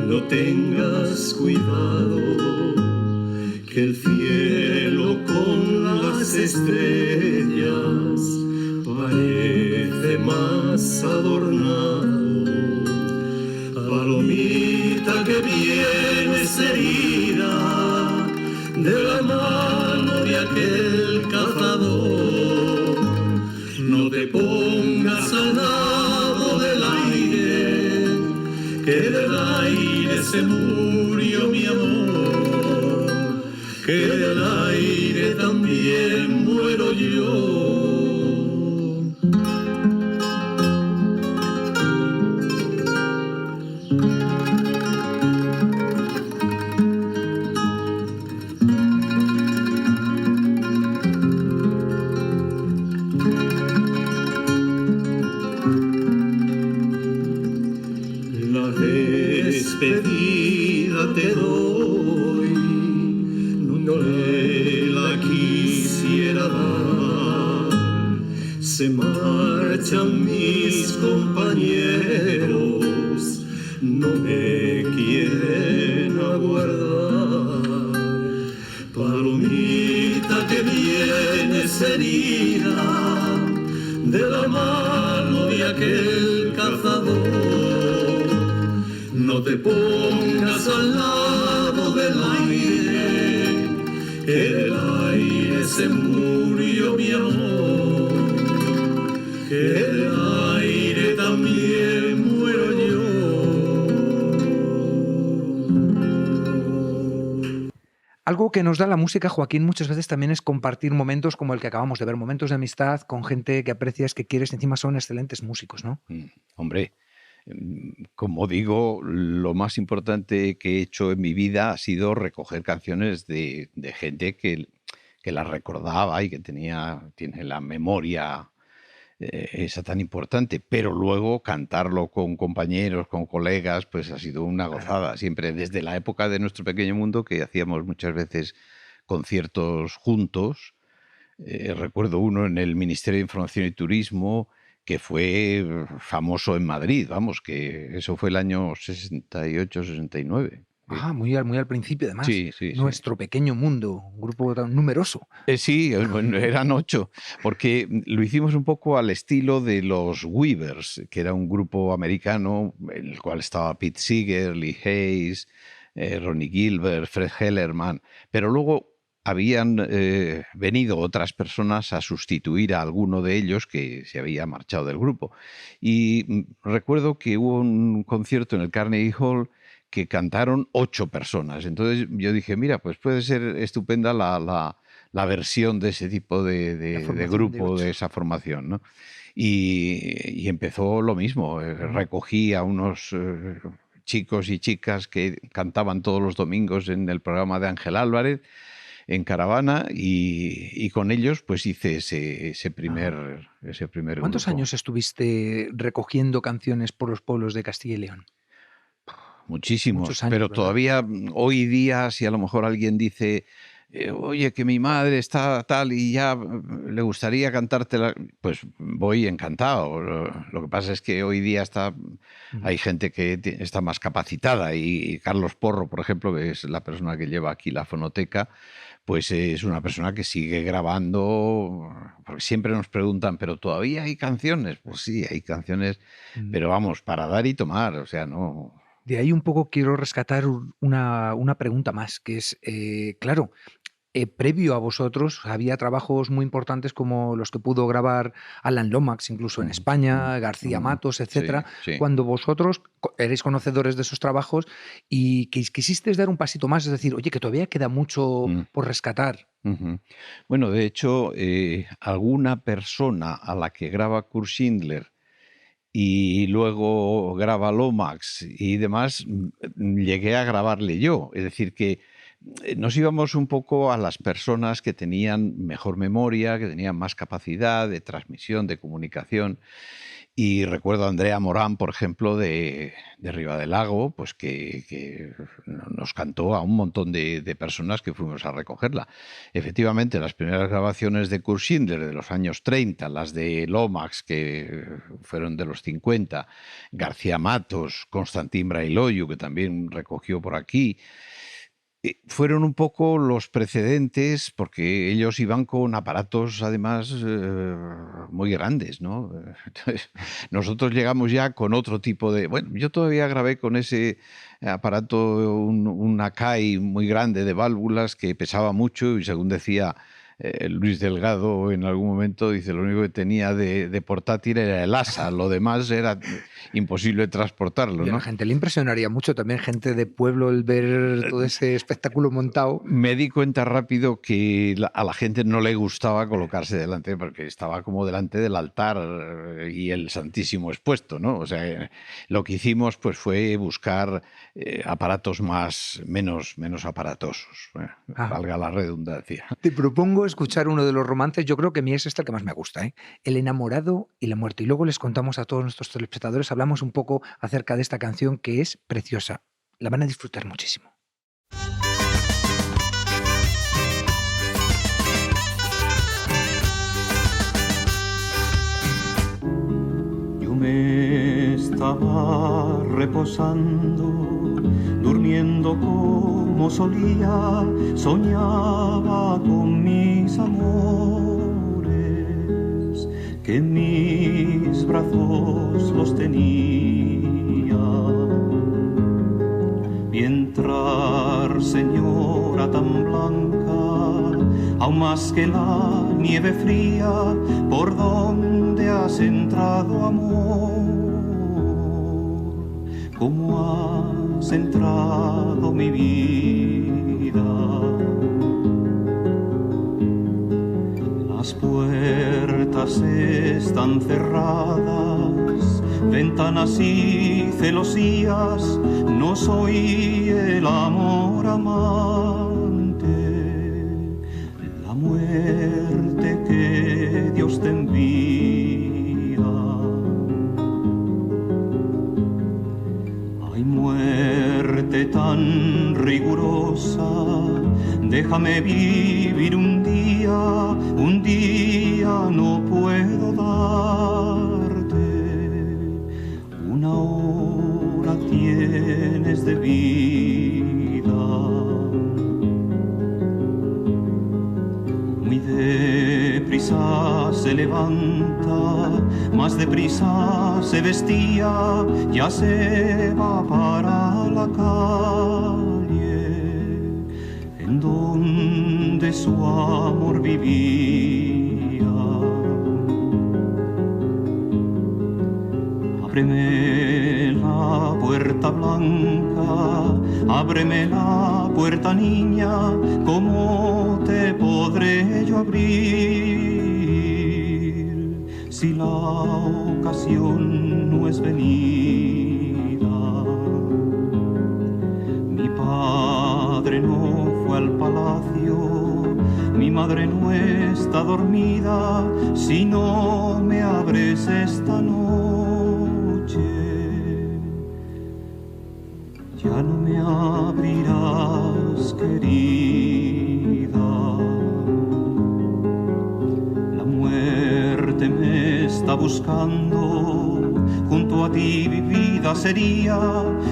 no tengas cuidado, que el cielo con las estrellas parece más adornado. Palomita que vienes herida de la mano de aquel cazador, no te pongas al lado del aire, que del aire se murió mi amor, que del aire también muero yo. Despedida te doy, no le la quisiera dar. Se marchan mis compañeros no me quieren aguardar. Palomita que vienes herida de la mano de aquel cazador, no te pongas al lado del aire, que en el aire se murió mi amor, que en el aire también muero yo. Algo que nos da la música, Joaquín, muchas veces también es compartir momentos como el que acabamos de ver, momentos de amistad con gente que aprecias, que quieres, y encima son excelentes músicos, ¿no? Hombre, como digo, lo más importante que he hecho en mi vida ha sido recoger canciones de gente que las recordaba y que tiene la memoria esa tan importante, pero luego cantarlo con compañeros, con colegas, pues ha sido una gozada. Siempre desde la época de Nuestro Pequeño Mundo, que hacíamos muchas veces conciertos juntos. Recuerdo uno en el Ministerio de Información y Turismo, que fue famoso en Madrid, vamos, que eso fue el año 68, 69. Ah, muy al principio, además. Sí, sí, sí. Nuestro Pequeño Mundo, un grupo tan numeroso. Sí, bueno, eran 8, porque lo hicimos un poco al estilo de los Weavers, que era un grupo americano en el cual estaba Pete Seeger, Lee Hayes, Ronnie Gilbert, Fred Hellerman, pero luego habían venido otras personas a sustituir a alguno de ellos que se había marchado del grupo. Y recuerdo que hubo un concierto en el Carnegie Hall que cantaron 8 personas. Entonces yo dije, mira, pues puede ser estupenda la versión de ese tipo de grupo, de esa formación, ¿no? Y empezó lo mismo. Recogí a unos chicos y chicas que cantaban todos los domingos en el programa de Ángel Álvarez, en Caravana, y con ellos pues hice ese primer ¿Cuántos grupo. años estuviste recogiendo canciones por los pueblos de Castilla y León? Muchísimos, Muchos años, pero ¿verdad? todavía hoy día, si a lo mejor alguien dice, oye, que mi madre está tal y ya le gustaría cantártela, pues voy encantado. Lo que pasa es que hoy día hay gente que está más capacitada, y Carlos Porro, por ejemplo, que es la persona que lleva aquí la fonoteca, pues es una persona que sigue grabando, porque siempre nos preguntan, ¿pero todavía hay canciones? Pues sí, hay canciones, pero vamos, para dar y tomar, o sea, no... De ahí un poco quiero rescatar una pregunta más, que es, claro, previo a vosotros había trabajos muy importantes como los que pudo grabar Alan Lomax, incluso en España, García Matos, Sí, etcétera, sí. cuando vosotros erais conocedores de esos trabajos y quisisteis dar un pasito más, es decir, oye, que todavía queda mucho por rescatar. Ujú. Bueno, de hecho, alguna persona a la que graba Kurt Schindler y luego graba Lomax y demás, llegué a grabarle yo. Es decir, que nos íbamos un poco a las personas que tenían mejor memoria, que tenían más capacidad de transmisión, de comunicación. Y recuerdo a Andrea Morán, por ejemplo, de Ribadelago, pues que nos cantó a un montón de personas que fuimos a recogerla. Efectivamente, las primeras grabaciones de Kurt Schindler de los años 30, las de Lomax, que fueron de los 50, García Matos, Constantín Brailoyu, que también recogió por aquí, fueron un poco los precedentes, porque ellos iban con aparatos además muy grandes, ¿no? Entonces, nosotros llegamos ya con otro tipo de... Bueno, yo todavía grabé con ese aparato un Akai muy grande de válvulas que pesaba mucho, y según decía Luis Delgado en algún momento, dice, lo único que tenía de portátil era el asa, lo demás era imposible transportarlo, Y a ¿no? la gente le impresionaría mucho también, gente de pueblo, el ver todo ese espectáculo montado. Me di cuenta rápido que a la gente no le gustaba colocarse delante, porque estaba como delante del altar y el Santísimo expuesto, ¿no? O sea, lo que hicimos pues fue buscar aparatos menos aparatosos, valga la redundancia. Te propongo escuchar uno de los romances, yo creo que a mí es este el que más me gusta, ¿eh? El enamorado y la muerte. Y luego les contamos a todos nuestros telespectadores, hablamos un poco acerca de esta canción que es preciosa. La van a disfrutar muchísimo. Yo me estaba reposando, durmiendo como solía, soñaba con mis amores, que en mis brazos los tenía. Vi entrar, señora tan blanca, aún más que la nieve fría, por donde has entrado, amor. ¿Cómo has entrado, mi vida? Las puertas están cerradas, ventanas y celosías, no soy el amor amante, la muerte que Dios te envía. Ay, muerte tan rigurosa, déjame vivir un día no puedo darte, una hora tienes de vida. Muy deprisa se levanta, más deprisa se vestía, ya se va para la calle, en donde su amor vivía. Ábreme la puerta blanca, ábreme la puerta niña, ¿cómo te podré yo abrir si la ocasión no es venida? Mi padre no fue al palacio, mi madre no está dormida, si no me abres esta noche, ya no me abrirás, querida. La muerte me está buscando, junto a ti mi vida sería,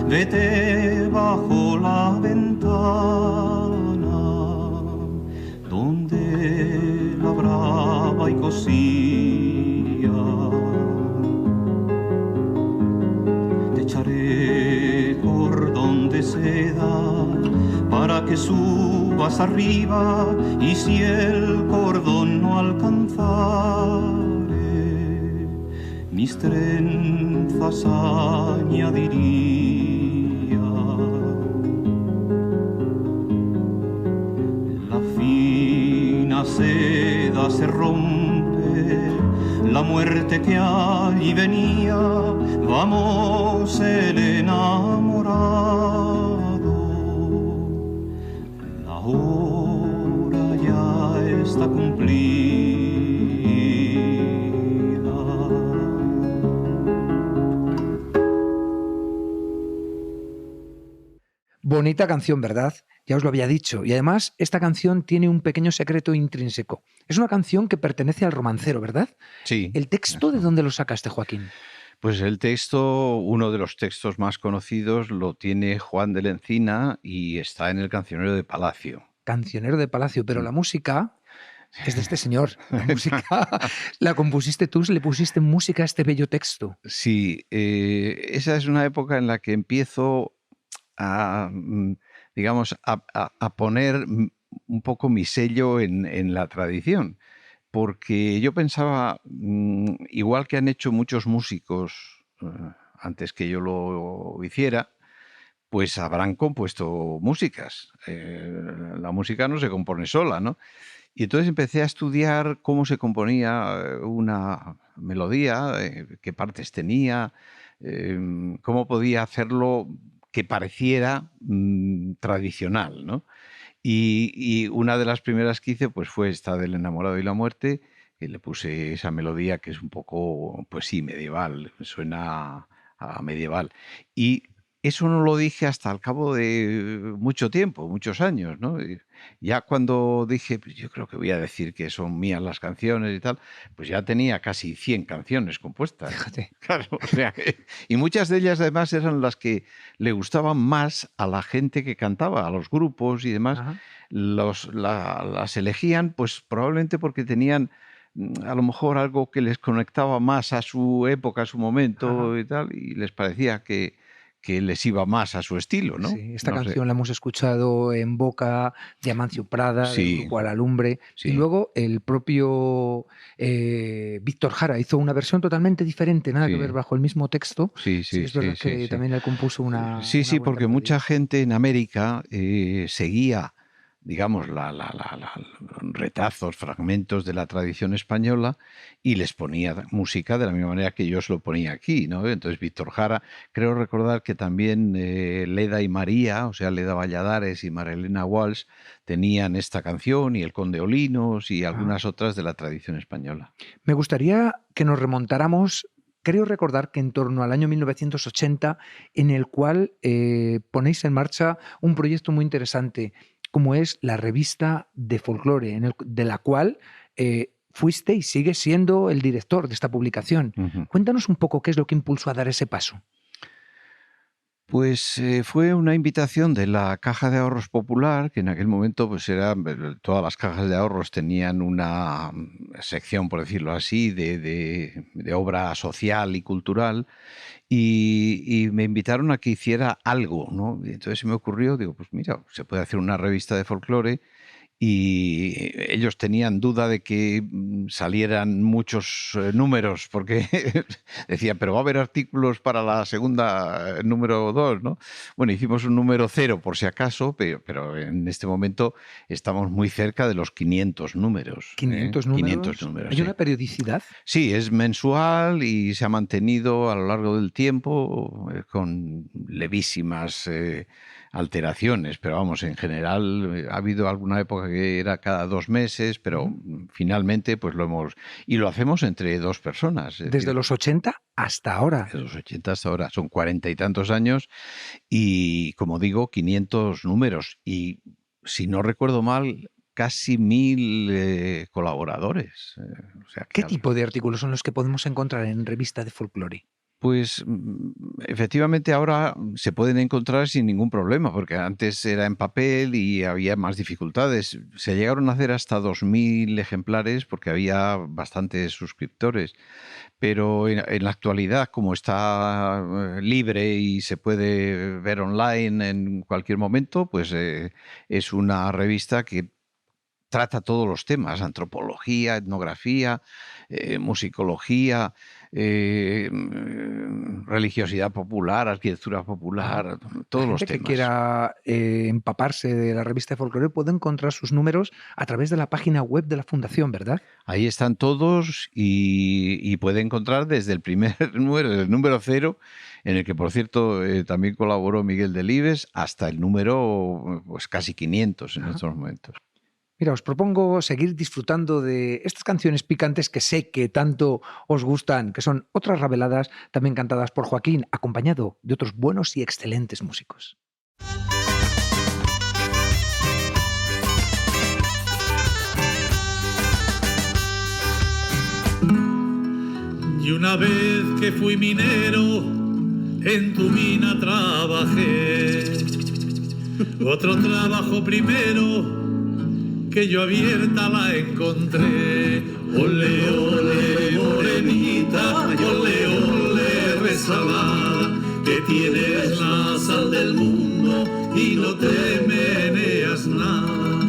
vete bajo la ventana, donde labraba y cosía. Te echaré cordón de seda para que subas arriba, y si el cordón no alcanzare, mis trenzas añadiría. La fina seda se rompe, la muerte que allí venía, vamos el enamorado, la hora ya está cumplida. Bonita canción, ¿verdad? Ya os lo había dicho. Y además, esta canción tiene un pequeño secreto intrínseco. Es una canción que pertenece al romancero, ¿verdad? Sí. ¿El texto de dónde lo sacaste, Joaquín? Pues el texto, uno de los textos más conocidos, lo tiene Juan de la Encina y está en el Cancionero de Palacio. Cancionero de Palacio, pero la música es de este señor. La música la compusiste tú, le pusiste música a este bello texto. Sí, esa es una época en la que empiezo a, digamos, a poner un poco mi sello en la tradición, porque yo pensaba, igual que han hecho muchos músicos antes que yo lo hiciera, pues habrán compuesto músicas. La música no se compone sola, ¿no? Y entonces empecé a estudiar cómo se componía una melodía, qué partes tenía, cómo podía hacerlo que pareciera tradicional, ¿no? Y una de las primeras que hice pues fue esta del enamorado y la muerte, que le puse esa melodía que es un poco, pues sí, medieval, suena a medieval. Y eso no lo dije hasta al cabo de mucho tiempo, muchos años, ¿no? Y ya cuando dije, pues yo creo que voy a decir que son mías las canciones y tal, pues ya tenía casi 100 canciones compuestas. Fíjate. Claro, o sea, y muchas de ellas además eran las que le gustaban más a la gente que cantaba, a los grupos y demás. Ajá. Las elegían pues probablemente porque tenían a lo mejor algo que les conectaba más a su época, a su momento Ajá. y tal, y les parecía que les iba más a su estilo, ¿no? Sí, esta No sé. canción la hemos escuchado en boca de Amancio Prada, del Sí, grupo A la Lumbre, y sí, luego el propio Víctor Jara hizo una versión totalmente diferente, nada que ver, sí, bajo el mismo texto. sí, Sí, sí, es sí, verdad sí, que sí. también él compuso Sí, una sí, buena porque melodía. mucha gente en América seguía, digamos, retazos, fragmentos de la tradición española y les ponía música de la misma manera que yo se lo ponía aquí, ¿no? Entonces Víctor Jara, creo recordar que también Leda y María, o sea, Leda Valladares y Marilena Walsh, tenían esta canción y El Conde Olinos y Ajá. algunas otras de la tradición española. Me gustaría que nos remontáramos, creo recordar que en torno al año 1980, en el cual ponéis en marcha un proyecto muy interesante, como es la revista de folclore, de la cual fuiste y sigues siendo el director de esta publicación. Ujú. Cuéntanos un poco qué es lo que impulsó a dar ese paso. Pues fue una invitación de la Caja de Ahorros Popular, que en aquel momento pues todas las cajas de ahorros tenían una sección, por decirlo así, de obra social y cultural, y me invitaron a que hiciera algo, ¿no? Y entonces se me ocurrió, digo, pues mira, se puede hacer una revista de folclore. Y ellos tenían duda de que salieran muchos números, porque decían, pero va a haber artículos para la segunda, número 2, ¿no? Bueno, hicimos un número 0 por si acaso, pero en este momento estamos muy cerca de los 500 números. 500 500 números. números, ¿Hay sí. una periodicidad? Sí, es mensual y se ha mantenido a lo largo del tiempo con levísimas alteraciones, pero vamos, en general ha habido alguna época que era cada 2 meses, pero finalmente pues y lo hacemos entre 2 personas. Es Desde decir, los 80 hasta ahora. de los 80 hasta ahora, son 40 y tantos años y, como digo, 500 números y, si no recuerdo mal, casi 1000 colaboradores. O sea que ¿Qué tipo de artículos son los que podemos encontrar en revista de folclore? pues efectivamente ahora se pueden encontrar sin ningún problema, porque antes era en papel y había más dificultades. Se llegaron a hacer hasta 2000 ejemplares porque había bastantes suscriptores, pero en la actualidad, como está libre y se puede ver online en cualquier momento, pues es una revista que trata todos los temas: antropología, etnografía, musicología, religiosidad popular, arquitectura Ajá. popular, La todos los gente que temas. quiera empaparse de la revista de folclore puede encontrar sus números a través de la página web de la Fundación, ¿verdad? Ahí están todos y puede encontrar desde el primer número, el número 0, en el que, por cierto, también colaboró Miguel Delibes, hasta el número pues casi 500 en Ajá. estos momentos. Mira, os propongo seguir disfrutando de estas canciones picantes que sé que tanto os gustan, que son Otras Rabeladas, también cantadas por Joaquín, acompañado de otros buenos y excelentes músicos. Y una vez que fui minero, en tu mina trabajé. Otro trabajo primero, que yo abierta la encontré. Ole, ole, morenita, ole, ole, resalada, que tienes la sal del mundo y no te meneas nada.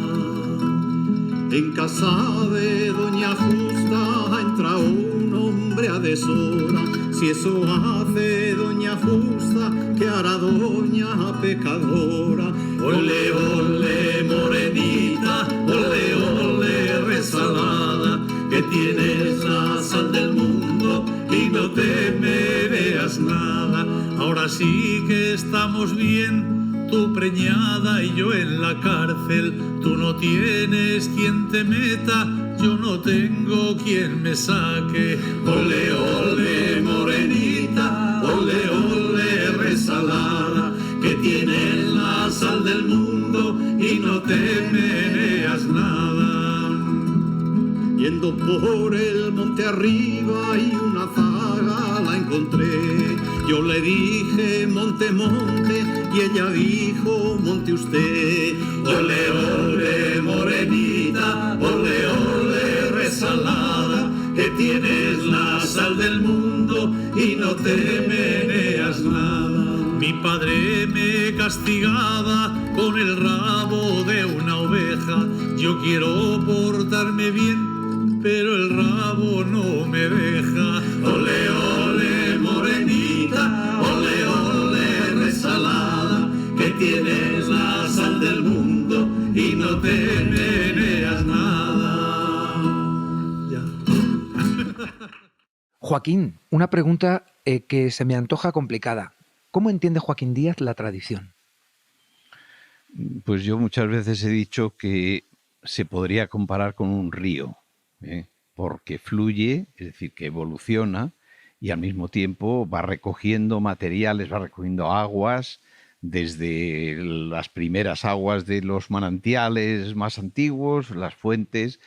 En casa de doña Justa entra un hombre a deshora. Si eso hace doña Justa, que hará doña pecadora. Ole, ole, morenita, ole, ole, resalada, que tienes la sal del mundo y no te me veas nada. Ahora sí que estamos bien, tú preñada y yo en la cárcel. Tú no tienes quien te meta, yo no tengo quien me saque. Ole, ole, morenita, ole, ole, resalada, tienes la sal del mundo y no te meneas nada. Yendo por el monte arriba y una zaga la encontré. Yo le dije monte, monte, y ella dijo monte usted. Ole, ole, morenita, ole, ole, resalada, que tienes la sal del mundo y no te meneas nada. Mi padre me castigaba con el rabo de una oveja. Yo quiero portarme bien, pero el rabo no me deja. Ole, ole, morenita, ole, ole, resalada, que tienes la sal del mundo y no te meneas nada. Ya. Joaquín, una pregunta que se me antoja complicada. ¿Cómo entiende Joaquín Díaz la tradición? Pues yo muchas veces he dicho que se podría comparar con un río, porque fluye, es decir, que evoluciona y al mismo tiempo va recogiendo materiales, va recogiendo aguas, desde las primeras aguas de los manantiales más antiguos, las fuentes,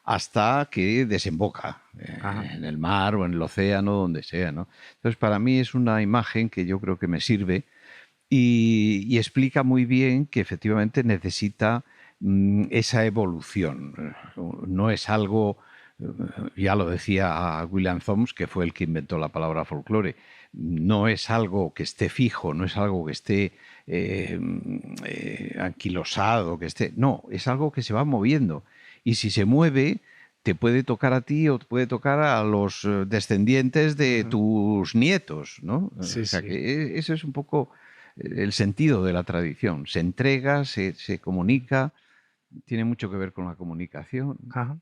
hasta que desemboca en el mar o en el océano, donde sea, ¿no? Entonces, para mí es una imagen que yo creo que me sirve y explica muy bien que efectivamente necesita esa evolución. No es algo, ya lo decía William Thoms, que fue el que inventó la palabra folclore, no es algo que esté fijo, no es algo que esté anquilosado, que esté, no, es algo que se va moviendo. Y si se mueve, te puede tocar a ti o te puede tocar a los descendientes de tus nietos, ¿no? Sí, o sea, sí. que eso es un poco el sentido de la tradición. Se entrega, se comunica, tiene mucho que ver con la comunicación. Ajá.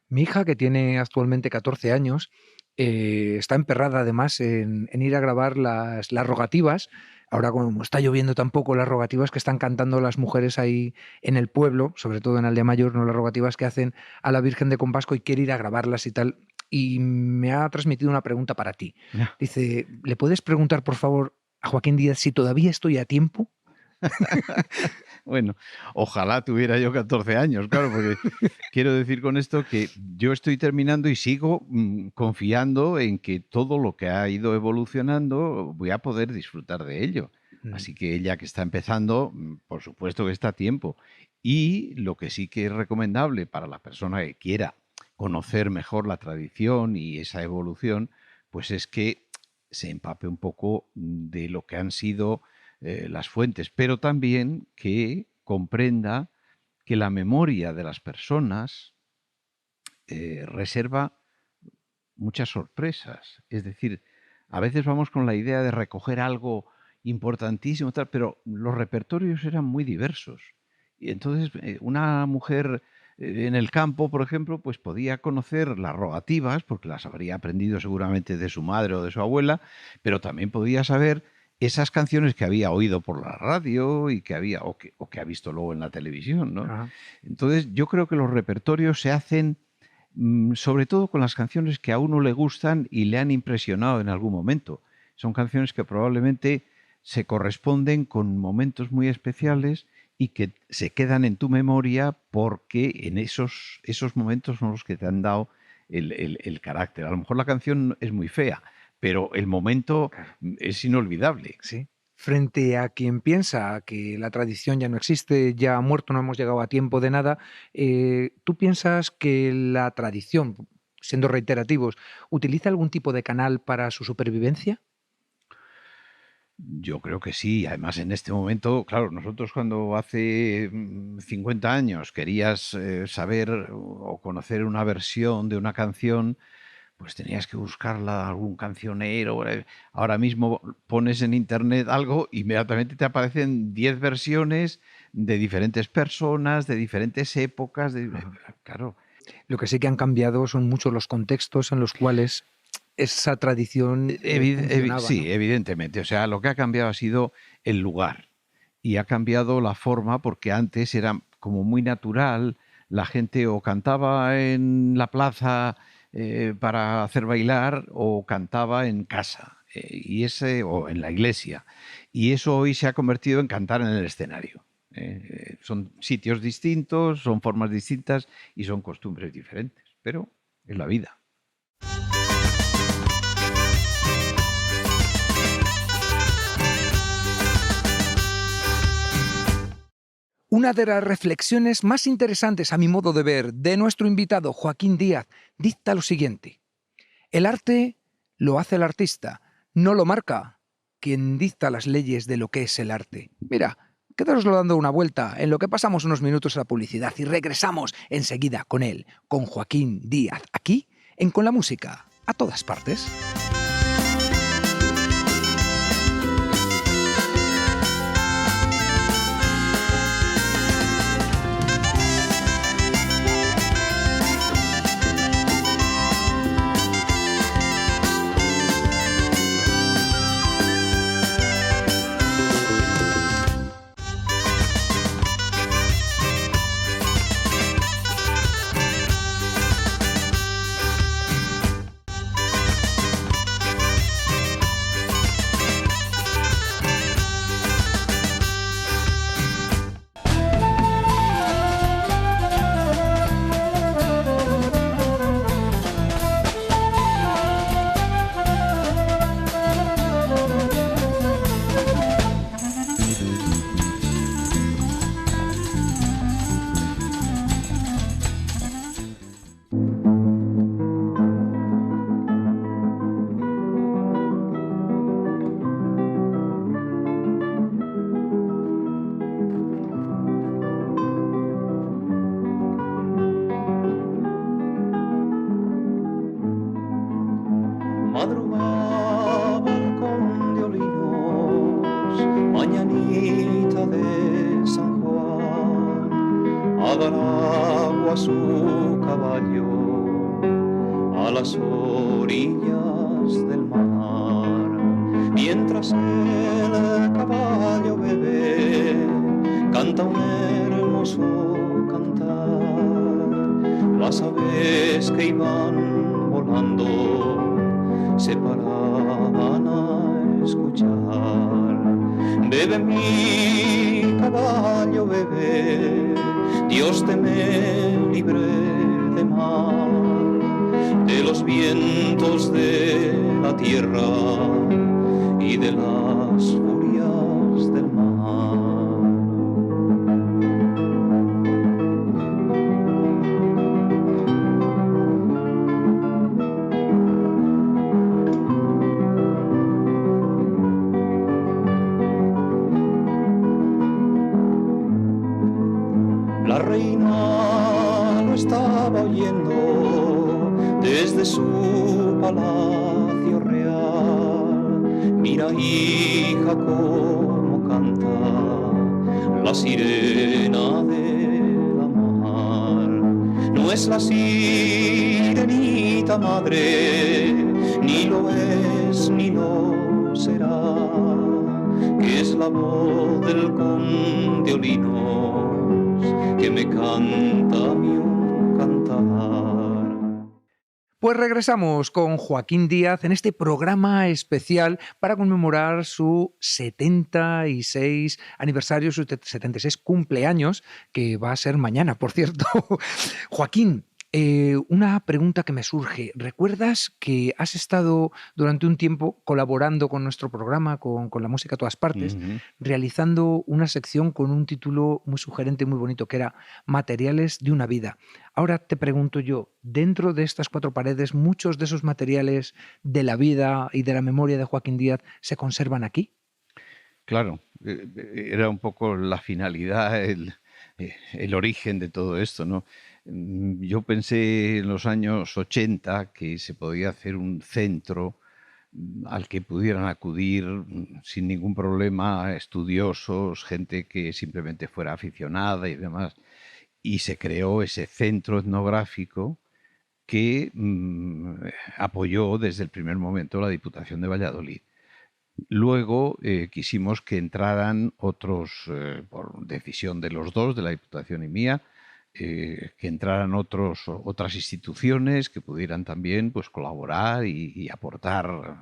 Mi hija, que tiene actualmente 14 años, está emperrada además en ir a grabar las rogativas. Ahora, como está lloviendo tampoco, las rogativas que están cantando las mujeres ahí en el pueblo, sobre todo en Aldea Mayor, ¿no? Las rogativas que hacen a la Virgen de Compasco, y quiere ir a grabarlas y tal. Y me ha transmitido una pregunta para ti. Ya. Dice, ¿le puedes preguntar, por favor, a Joaquín Díaz si todavía estoy a tiempo? Bueno, ojalá tuviera yo 14 años, claro, porque quiero decir con esto que yo estoy terminando y sigo confiando en que todo lo que ha ido evolucionando voy a poder disfrutar de ello. Así que ella que está empezando, por supuesto que está a tiempo. Y lo que sí que es recomendable para la persona que quiera conocer mejor la tradición y esa evolución, pues es que se empape un poco de lo que han sido las fuentes, pero también que comprenda que la memoria de las personas reserva muchas sorpresas. Es decir, a veces vamos con la idea de recoger algo importantísimo, tal, pero los repertorios eran muy diversos. Y entonces una mujer en el campo, por ejemplo, pues podía conocer las rogativas, porque las habría aprendido seguramente de su madre o de su abuela, pero también podía saber esas canciones que había oído por la radio y que había o que ha visto luego en la televisión, ¿no? Ajá. Entonces, yo creo que los repertorios se hacen sobre todo con las canciones que a uno le gustan y le han impresionado en algún momento. Son canciones que probablemente se corresponden con momentos muy especiales y que se quedan en tu memoria porque en esos momentos son los que te han dado el carácter. A lo mejor la canción es muy fea, pero el momento es inolvidable. Sí. Frente a quien piensa que la tradición ya no existe, ya ha muerto, no hemos llegado a tiempo de nada, ¿tú piensas que la tradición, siendo reiterativos, utiliza algún tipo de canal para su supervivencia? Yo creo que sí. Además, en este momento, claro, nosotros cuando hace 50 años querías saber o conocer una versión de una canción, pues tenías que buscarla, algún cancionero. Ahora mismo pones en internet algo, inmediatamente te aparecen 10 versiones de diferentes personas, de diferentes épocas. Claro. Lo que sí que han cambiado son muchos los contextos en los cuales esa tradición funcionaba, Sí, ¿no? evidentemente. O sea, lo que ha cambiado ha sido el lugar y ha cambiado la forma, porque antes era como muy natural. La gente o cantaba en la plaza para hacer bailar o cantaba en casa, o en la iglesia. Y eso hoy se ha convertido en cantar en el escenario. Son sitios distintos, son formas distintas y son costumbres diferentes, pero es la vida. Una de las reflexiones más interesantes, a mi modo de ver, de nuestro invitado Joaquín Díaz dicta lo siguiente: el arte lo hace el artista, no lo marca quien dicta las leyes de lo que es el arte. Mira, quedároslo dando una vuelta en lo que pasamos unos minutos a la publicidad y regresamos enseguida con él, con Joaquín Díaz, aquí en Con la Música a todas partes. Madrugaba con violinos, mañanita de San Juan, a dar agua a su caballo a las orillas del mar. Mientras el caballo bebe, canta un hermoso cantar. Las aves que iban volando se paraban a escuchar. Bebe mi caballo, bebe, Dios te me libre de mal, de los vientos de la tierra y de las furias del mar. La reina lo estaba oyendo desde su palacio real. Mira, hija, cómo canta la sirena de la mar. No es la sirenita madre, ni lo es ni lo será, que es la voz del conde Olinos que me canta a mí un cantar. Pues regresamos con Joaquín Díaz en este programa especial para conmemorar su 76 aniversario, su 76 cumpleaños, que va a ser mañana, por cierto. Joaquín, una pregunta que me surge. ¿Recuerdas que has estado durante un tiempo colaborando con nuestro programa, con la música a todas partes, realizando una sección con un título muy sugerente, muy bonito, que era Materiales de una vida? Ahora te pregunto yo, dentro de estas cuatro paredes, ¿muchos de esos materiales de la vida y de la memoria de Joaquín Díaz se conservan aquí? Claro, era un poco la finalidad, el origen de todo esto, ¿no? Yo pensé en los años 80 que se podía hacer un centro al que pudieran acudir sin ningún problema estudiosos, gente que simplemente fuera aficionada y demás. Y se creó ese centro etnográfico que apoyó desde el primer momento la Diputación de Valladolid. Luego quisimos que entraran otros, por decisión de los dos, de la Diputación y mía, que entraran otras instituciones que pudieran también pues, colaborar y aportar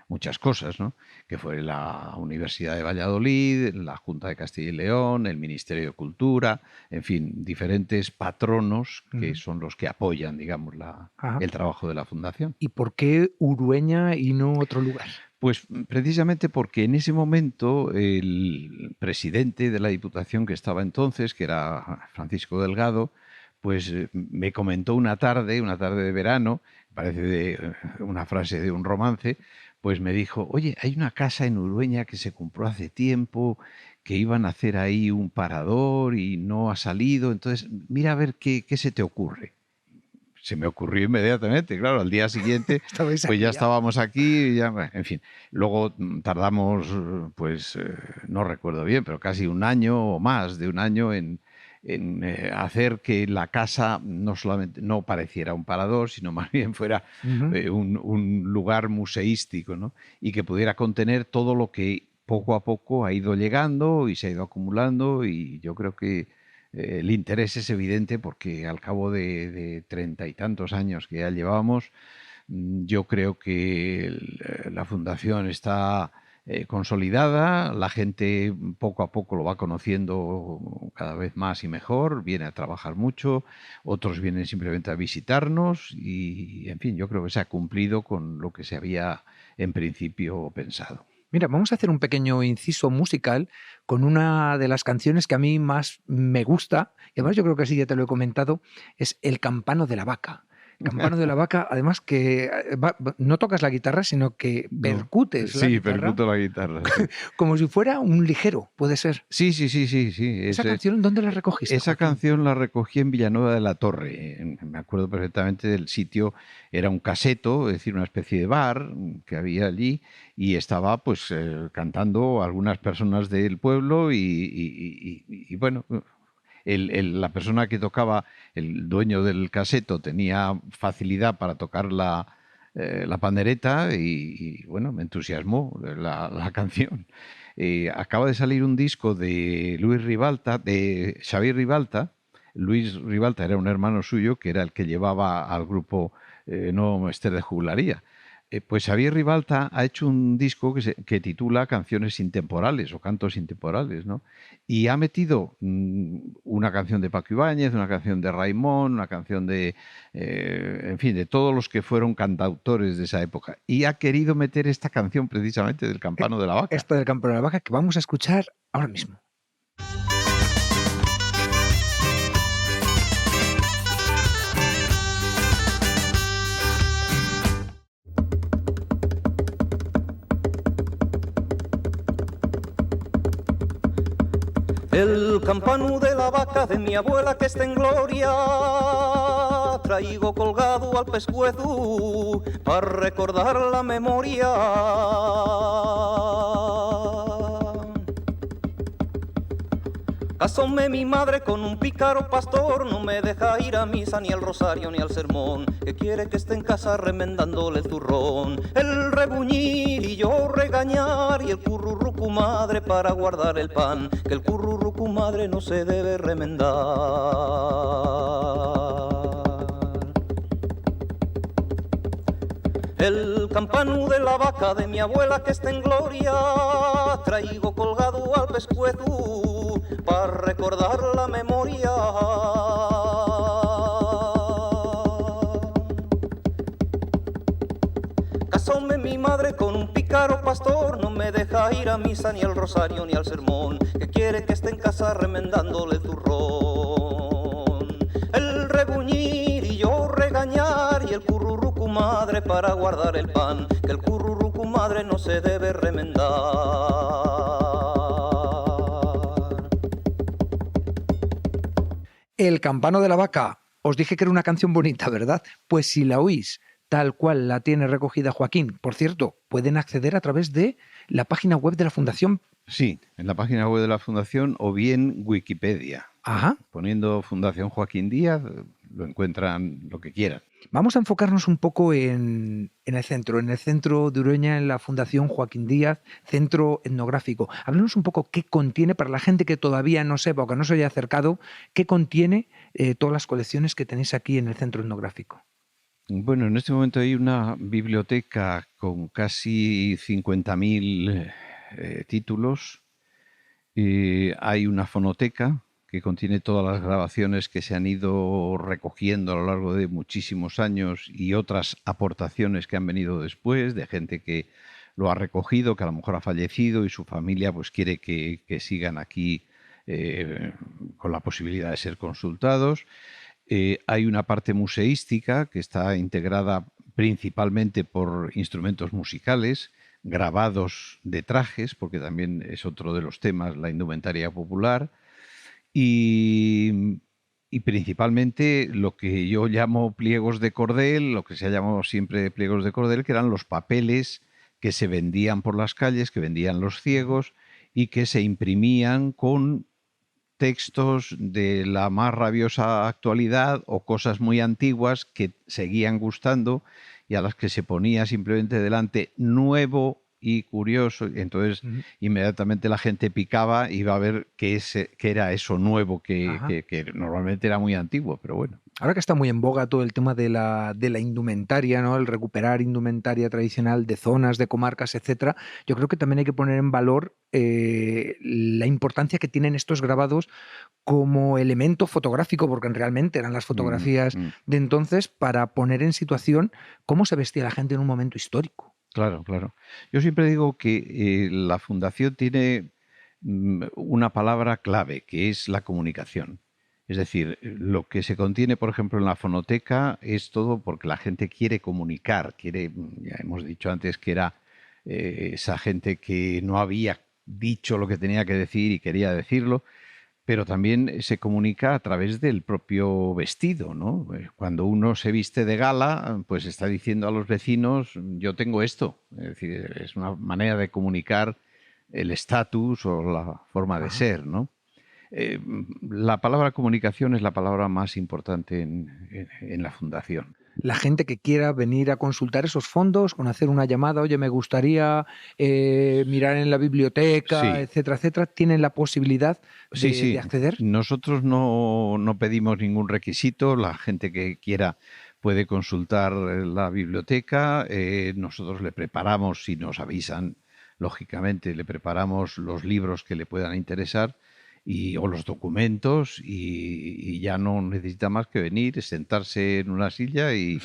muchas cosas, ¿no? Que fue la Universidad de Valladolid, la Junta de Castilla y León, el Ministerio de Cultura, en fin, diferentes patronos que son los que apoyan, digamos, Ajá. el trabajo de la Fundación. ¿Y por qué Urueña y no otro lugar? Pues precisamente porque en ese momento el presidente de la Diputación que estaba entonces, que era Francisco Delgado, pues me comentó una tarde de verano, parece una frase de un romance, pues me dijo, oye, hay una casa en Urueña que se compró hace tiempo, que iban a hacer ahí un parador y no ha salido, entonces mira a ver qué se te ocurre. Se me ocurrió inmediatamente, claro, al día siguiente pues ya estábamos aquí, ya, en fin. Luego tardamos, pues no recuerdo bien, pero casi un año o más de un año en hacer que la casa no solamente no pareciera un parador, sino más bien fuera un lugar museístico, ¿no? Y que pudiera contener todo lo que poco a poco ha ido llegando y se ha ido acumulando, y yo creo que el interés es evidente porque al cabo de 30 y tantos años que ya llevamos, yo creo que la Fundación está consolidada, la gente poco a poco lo va conociendo cada vez más y mejor, viene a trabajar mucho, otros vienen simplemente a visitarnos y, en fin, yo creo que se ha cumplido con lo que se había en principio pensado. Mira, vamos a hacer un pequeño inciso musical con una de las canciones que a mí más me gusta, y además yo creo que sí, ya te lo he comentado, es El Campano de la Vaca. El Campano de la Vaca, además que no tocas la guitarra, sino que percutes la guitarra. Sí, percuto la guitarra. Sí. Como si fuera un ligero, puede ser. Sí. ¿Esa canción dónde la recogiste? Esa canción la recogí en Villanueva de la Torre. Me acuerdo perfectamente del sitio. Era un caseto, es decir, una especie de bar que había allí, y estaba pues cantando algunas personas del pueblo y bueno... La persona que tocaba, el dueño del caseto, tenía facilidad para tocar la pandereta y, bueno, me entusiasmó la canción. Acaba de salir un disco de Xavier Ribalta. Luis Ribalta era un hermano suyo que era el que llevaba al grupo No Ester de Juglaría. Pues Xavier Ribalta ha hecho un disco que titula Canciones Intemporales o Cantos Intemporales, ¿no? Y ha metido una canción de Paco Ibáñez, una canción de Raimón, una canción en fin, de todos los que fueron cantautores de esa época. Y ha querido meter esta canción precisamente del Campano de la Vaca. Esta del Campano de la Vaca que vamos a escuchar ahora mismo. El campano de la vaca de mi abuela que está en gloria traigo colgado al pescuezo para recordar la memoria. Casóme mi madre con un pícaro pastor, no me deja ir a misa ni al rosario ni al sermón, que quiere que esté en casa remendándole el turrón. El rebuñir y yo regañar y el currurrucu madre para guardar el pan, que el currurrucu madre no se debe remendar. El campano de la vaca de mi abuela que está en gloria traigo colgado al pescuezo para recordar la memoria. Casóme mi madre con un pícaro pastor, no me deja ir a misa ni al rosario ni al sermón, que quiere que esté en casa remendándole el turrón. El rebuñir y yo regañar y el currurrucu madre para guardar el pan, que el currurrucu madre no se debe remendar. El Campano de la Vaca. Os dije que era una canción bonita, ¿verdad? Pues si la oís tal cual la tiene recogida Joaquín, por cierto, pueden acceder a través de la página web de la Fundación. Sí, en la página web de la Fundación o bien Wikipedia. Ajá. Poniendo Fundación Joaquín Díaz lo encuentran lo que quieran. Vamos a enfocarnos un poco en el centro de Urueña, en la Fundación Joaquín Díaz, centro etnográfico. Háblanos un poco qué contiene, para la gente que todavía no sepa o que no se haya acercado, qué contiene todas las colecciones que tenéis aquí en el centro etnográfico. Bueno, en este momento hay una biblioteca con casi 50.000 títulos. Hay una fonoteca que contiene todas las grabaciones que se han ido recogiendo a lo largo de muchísimos años y otras aportaciones que han venido después de gente que lo ha recogido, que a lo mejor ha fallecido y su familia pues quiere que sigan aquí con la posibilidad de ser consultados. Hay una parte museística que está integrada principalmente por instrumentos musicales, grabados de trajes, porque también es otro de los temas, la indumentaria popular, y principalmente lo que yo llamo pliegos de cordel, lo que se ha llamado siempre pliegos de cordel, que eran los papeles que se vendían por las calles, que vendían los ciegos y que se imprimían con textos de la más rabiosa actualidad o cosas muy antiguas que seguían gustando y a las que se ponía simplemente delante nuevo y curioso. Entonces, inmediatamente la gente picaba y iba a ver qué era eso nuevo, que normalmente era muy antiguo, pero bueno. Ahora que está muy en boga todo el tema de la indumentaria, ¿no? El recuperar indumentaria tradicional de zonas, de comarcas, etcétera, yo creo que también hay que poner en valor la importancia que tienen estos grabados como elemento fotográfico, porque realmente eran las fotografías de entonces, para poner en situación cómo se vestía la gente en un momento histórico. Claro, claro. Yo siempre digo que la Fundación tiene una palabra clave, que es la comunicación. Es decir, lo que se contiene, por ejemplo, en la fonoteca es todo porque la gente quiere comunicar, ya hemos dicho antes que era esa gente que no había dicho lo que tenía que decir y quería decirlo, pero también se comunica a través del propio vestido, ¿no? Cuando uno se viste de gala, pues está diciendo a los vecinos, yo tengo esto. Es decir, es una manera de comunicar el estatus o la forma de ser, ¿no? La palabra comunicación es la palabra más importante en la Fundación. La gente que quiera venir a consultar esos fondos, con hacer una llamada, oye, me gustaría mirar en la biblioteca, etcétera, etcétera, ¿tienen la posibilidad de acceder? Nosotros no pedimos ningún requisito, la gente que quiera puede consultar la biblioteca, nosotros le preparamos, si nos avisan, lógicamente, le preparamos los libros que le puedan interesar o los documentos y ya no necesita más que venir, sentarse en una silla y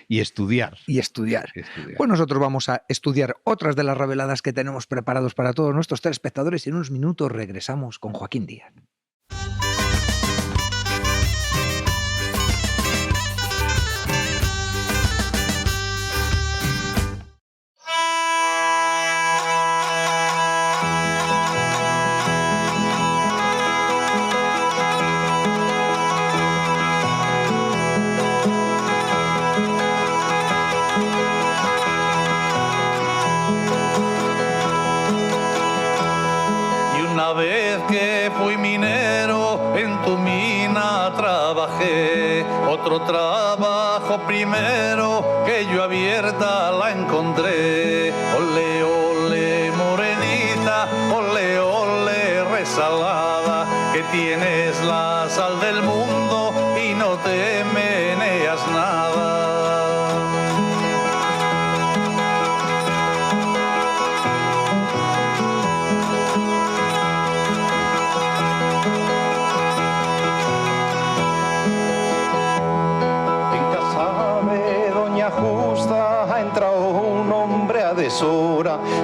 estudiar. Y estudiar. Pues nosotros vamos a estudiar otras de las reveladas que tenemos preparados para todos nuestros telespectadores y en unos minutos regresamos con Joaquín Díaz. Una vez que fui minero, en tu mina trabajé. Otro trabajo primero, que yo abierta la encontré. Ole, ole, morenita, ole, ole, resalada, que tienes la sal del mundo y no te meneas nada.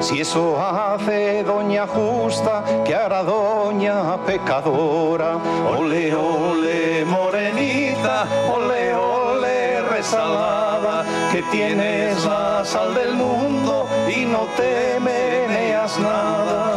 Si eso hace doña justa, que hará doña pecadora. Ole, ole, morenita, ole, ole, resalada, que tienes la sal del mundo y no te meneas nada.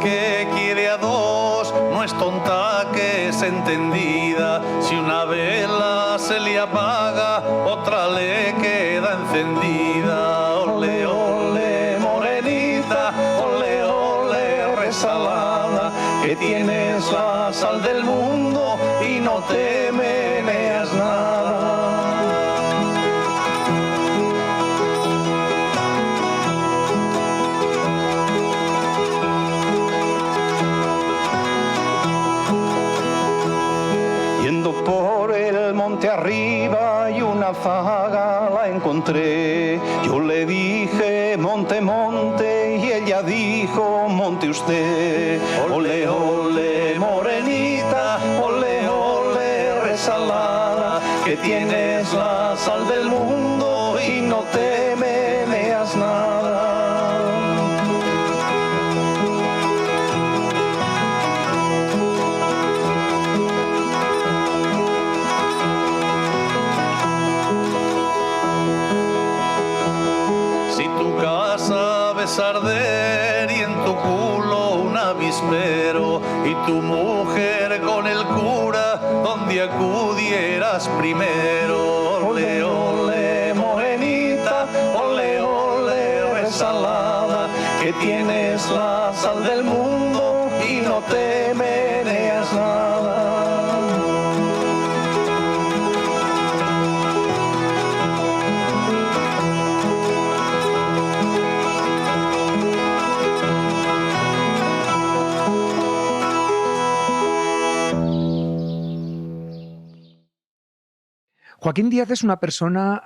Que quiere a dos no es tonta, que es entendida. Si una vela se le apaga, otra le queda encendida. Ole, ole, morenita, ole, ole, resalada, que tienes la sal del mundo y no te meneas nada. arriba y una zaga la encontré. Yo le dije monte, monte, y ella dijo monte usted. Ole, ole, morenita, ole, ole, resalada, que tienes la sal del mundo y no te meneas nada. Si tu casa ves arder y en tu culo un avispero, y tu mujer con el cura, donde acudieras primero. Ole, ole, morenita, ole, ole, resalada, que tienes la sal del mundo y no te meneas nada. Joaquín Díaz es una persona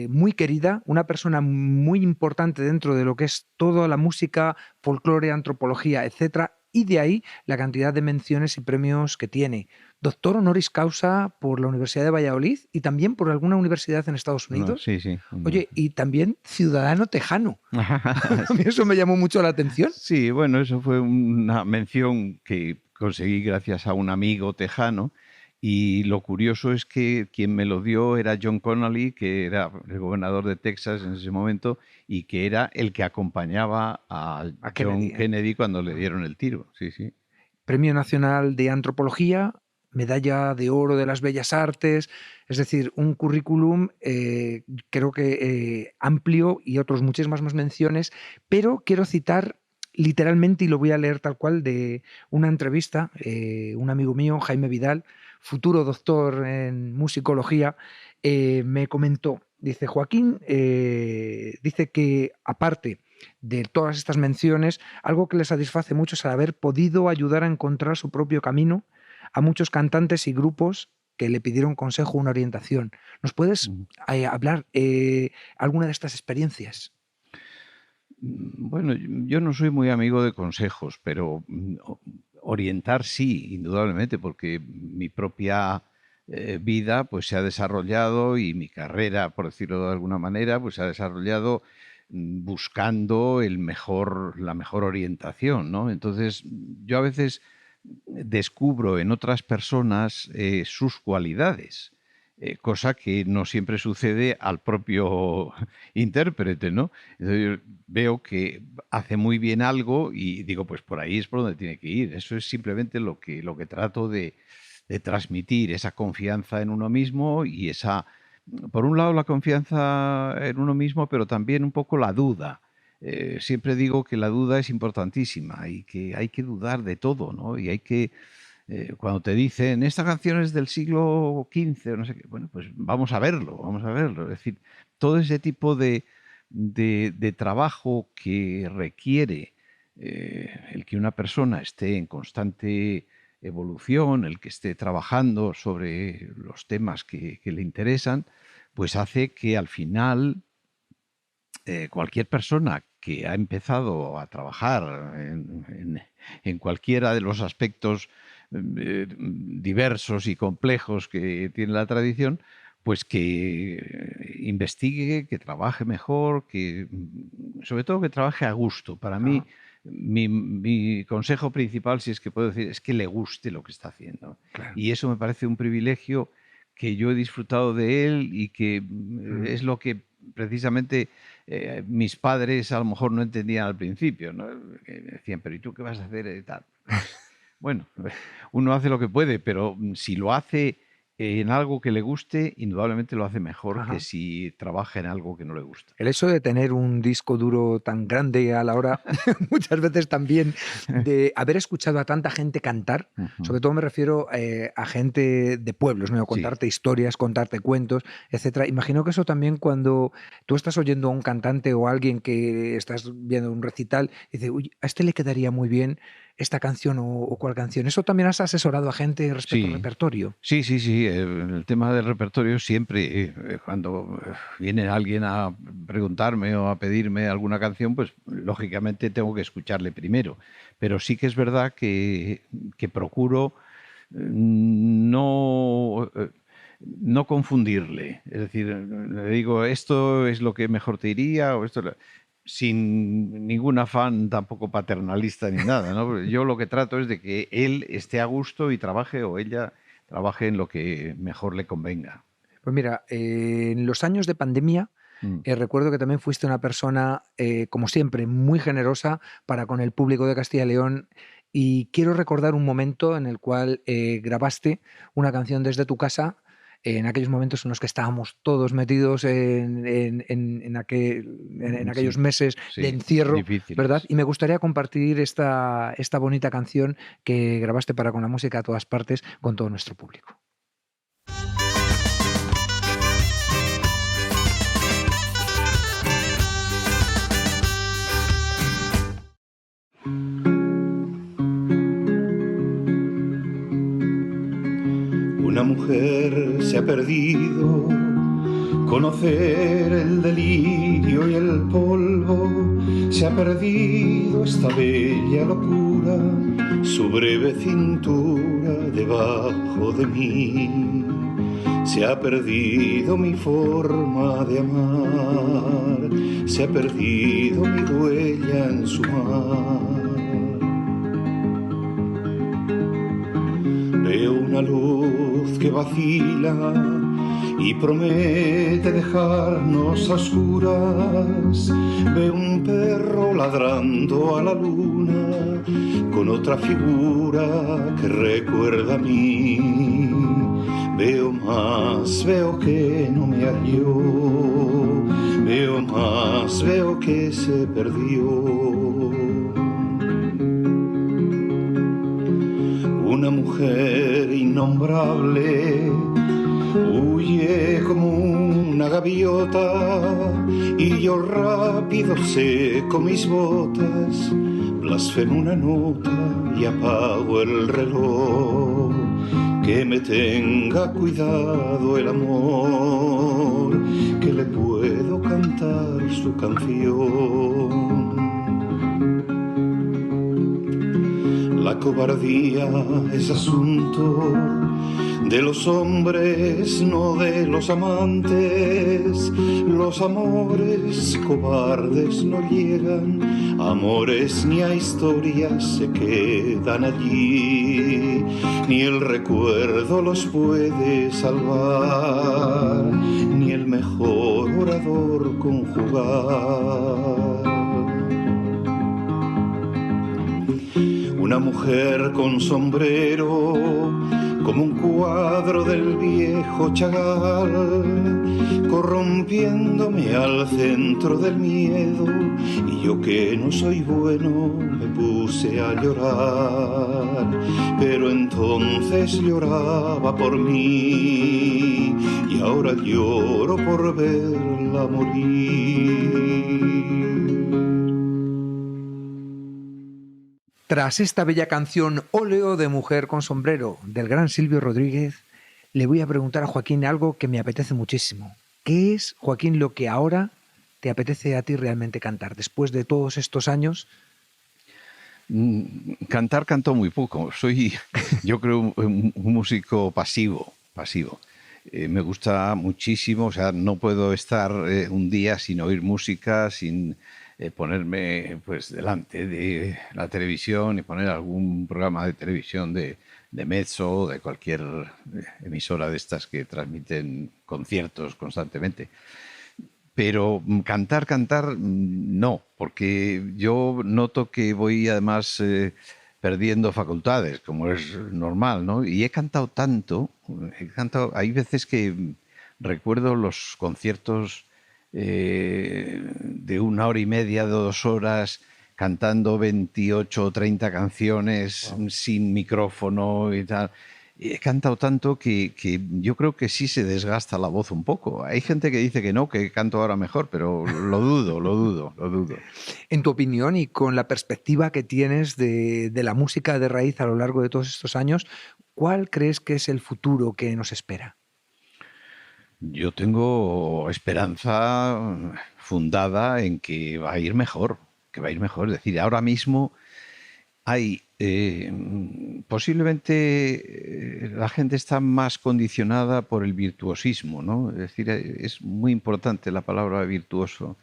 muy querida, una persona muy importante dentro de lo que es toda la música, folclore, antropología, etcétera, y de ahí la cantidad de menciones y premios que tiene. Doctor honoris causa por la Universidad de Valladolid y también por alguna universidad en Estados Unidos. Sí, sí. Oye, y también ciudadano tejano. A mí eso me llamó mucho la atención. Sí, bueno, eso fue una mención que conseguí gracias a un amigo tejano. Y lo curioso es que quien me lo dio era John Connally, que era el gobernador de Texas en ese momento y que era el que acompañaba a John Kennedy cuando le dieron el tiro. Sí, sí. Premio Nacional de Antropología, Medalla de Oro de las Bellas Artes, es decir, un currículum creo que amplio y otros muchísimas más menciones, pero quiero citar literalmente, y lo voy a leer tal cual, de una entrevista, un amigo mío, Jaime Vidal, futuro doctor en musicología, me comentó, dice Joaquín, dice que aparte de todas estas menciones, algo que le satisface mucho es haber podido ayudar a encontrar su propio camino a muchos cantantes y grupos que le pidieron consejo, una orientación. ¿Nos puedes hablar alguna de estas experiencias? Bueno, yo no soy muy amigo de consejos, pero orientar sí, indudablemente, porque mi propia vida pues se ha desarrollado y mi carrera, por decirlo de alguna manera, pues se ha desarrollado buscando la mejor orientación, ¿no? Entonces, yo a veces descubro en otras personas sus cualidades. Cosa que no siempre sucede al propio intérprete, ¿no? Entonces yo veo que hace muy bien algo y digo, pues por ahí es por donde tiene que ir. Eso es simplemente lo que trato de transmitir, esa confianza en uno mismo y por un lado la confianza en uno mismo, pero también un poco la duda. Siempre digo que la duda es importantísima y que hay que dudar de todo, ¿no? Y hay que... cuando te dicen, esta canción es del siglo XV, o no sé qué, bueno, pues vamos a verlo. Es decir, todo ese tipo de trabajo que requiere el que una persona esté en constante evolución, el que esté trabajando sobre los temas que le interesan, pues hace que al final cualquier persona que ha empezado a trabajar en cualquiera de los aspectos diversos y complejos que tiene la tradición, pues que investigue, que trabaje mejor, que sobre todo que trabaje a gusto. Para mí, mi consejo principal, si es que puedo decir, es que le guste lo que está haciendo. Claro. Y eso me parece un privilegio que yo he disfrutado de él y que es lo que precisamente mis padres a lo mejor no entendían al principio, ¿no? Que me decían, pero ¿y tú qué vas a hacer y tal? Bueno, uno hace lo que puede, pero si lo hace en algo que le guste, indudablemente lo hace mejor que si trabaja en algo que no le gusta. El hecho de tener un disco duro tan grande a la hora, muchas veces también, de haber escuchado a tanta gente cantar, sobre todo me refiero a gente de pueblos, ¿no? Contarte historias, contarte cuentos, etcétera. Imagino que eso también cuando tú estás oyendo a un cantante o a alguien que estás viendo un recital, dice, uy, a este le quedaría muy bien esta canción o cuál canción. ¿Eso también has asesorado a gente respecto al Sí, repertorio? sí, sí, sí. El tema del repertorio siempre, cuando viene alguien a preguntarme o a pedirme alguna canción, pues lógicamente tengo que escucharle primero. Pero sí que es verdad que procuro no, no confundirle. Es decir, le digo, esto es lo que mejor te iría, o esto, sin ningún afán tampoco paternalista ni nada, ¿no? Yo lo que trato es de que él esté a gusto y trabaje, o ella trabaje en lo que mejor le convenga. Pues mira, en los años de pandemia, Mm. recuerdo que también fuiste una persona, como siempre, muy generosa para con el público de Castilla y León. Y quiero recordar un momento en el cual grabaste una canción desde tu casa, en aquellos momentos en los que estábamos todos metidos en aquellos Sí, meses de sí, encierro, ¿verdad? difíciles. Y me gustaría compartir esta bonita canción que grabaste para con la música a todas partes con todo nuestro público. Una mujer se ha perdido, conocer el delirio y el polvo, se ha perdido esta bella locura, su breve cintura debajo de mí. Se ha perdido mi forma de amar, se ha perdido mi huella en su mar. Veo una luz que vacila y promete dejarnos a oscuras. Veo un perro ladrando a la luna con otra figura que recuerda a mí. Veo más, veo que no me halló. Veo más, veo que se perdió. Una mujer innombrable huye como una gaviota y yo rápido seco mis botas, blasfemo una nota y apago el reloj. Que me tenga cuidado el amor, que le puedo cantar su canción. La cobardía es asunto de los hombres, no de los amantes. Los amores cobardes no llegan, amores ni a historias se quedan allí, ni el recuerdo los puede salvar, ni el mejor orador conjugar. Una mujer con sombrero, como un cuadro del viejo Chagall, corrompiéndome al centro del miedo, y yo que no soy bueno me puse a llorar, pero entonces lloraba por mí, y ahora lloro por verla morir. Tras esta bella canción Óleo de mujer con sombrero del gran Silvio Rodríguez, le voy a preguntar a Joaquín algo que me apetece muchísimo. ¿Qué es, Joaquín, lo que ahora te apetece a ti realmente cantar? Después de todos estos años. Cantar canto muy poco. Soy, yo creo, un músico pasivo. Me gusta muchísimo, o sea, no puedo estar un día sin oír música, sin ponerme pues delante de la televisión y poner algún programa de televisión de Mezzo, de cualquier emisora de estas que transmiten conciertos constantemente. Pero cantar, no, porque yo noto que voy además perdiendo facultades, como es normal, ¿no? Y he cantado tanto, hay veces que recuerdo los conciertos de 1 hora y media, 2 horas, cantando 28 o 30 canciones sin micrófono y tal. he cantado tanto que yo creo que sí se desgasta la voz un poco. Hay gente que dice que no, que canto ahora mejor, pero lo dudo, lo dudo, lo dudo. En tu opinión y con la perspectiva que tienes de la música de raíz a lo largo de todos estos años, ¿cuál crees que es el futuro que nos espera? Yo tengo esperanza fundada en que va a ir mejor, que va a ir mejor. Es decir, ahora mismo hay posiblemente la gente está más condicionada por el virtuosismo, ¿no? Es decir, es muy importante la palabra virtuoso.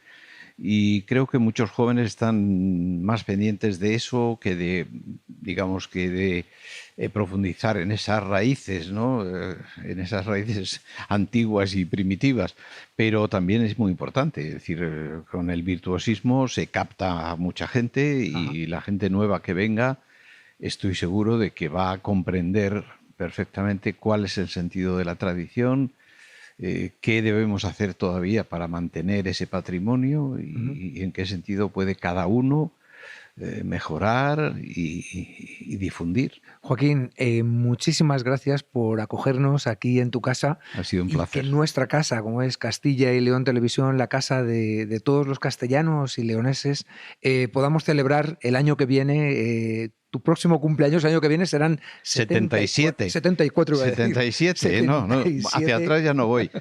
Y creo que muchos jóvenes están más pendientes de eso que de, digamos, que de profundizar en esas raíces, ¿no? En esas raíces antiguas y primitivas. Pero también es muy importante, es decir, con el virtuosismo se capta a mucha gente y la gente nueva que venga, estoy seguro de que va a comprender perfectamente cuál es el sentido de la tradición, qué debemos hacer todavía para mantener ese patrimonio y en qué sentido puede cada uno mejorar y difundir. Joaquín, muchísimas gracias por acogernos aquí en tu casa. Ha sido un Y placer. que nuestra casa, como es Castilla y León Televisión, la casa de todos los castellanos y leoneses, podamos celebrar el año que viene. Tu próximo cumpleaños el año que viene serán 77. 74, iba a decir. 77, no, 77. hacia atrás ya no voy.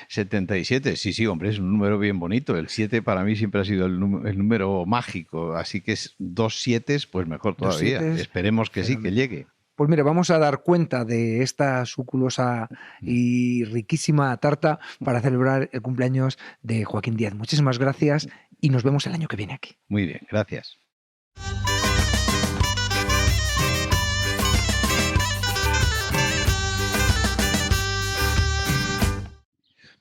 77, sí, hombre, es un número bien bonito. El 7 para mí siempre ha sido el número mágico, así que es 2 7, pues mejor Dos todavía. sietes, Esperemos que sí, que llegue. Pues mira, vamos a dar cuenta de esta suculosa y riquísima tarta para celebrar el cumpleaños de Joaquín Díaz. Muchísimas gracias y nos vemos el año que viene aquí. Muy bien, gracias.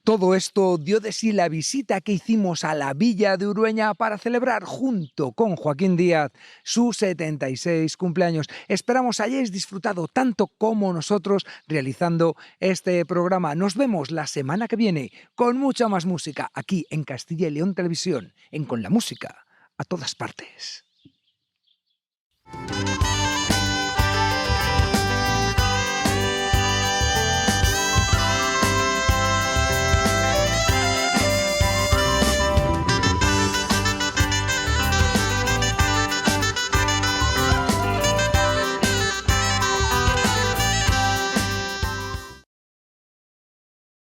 Todo esto dio de sí la visita que hicimos a la Villa de Urueña para celebrar junto con Joaquín Díaz su 76 cumpleaños. Esperamos hayáis disfrutado tanto como nosotros realizando este programa. Nos vemos la semana que viene con mucha más música aquí en Castilla y León Televisión, en Con la Música a todas partes.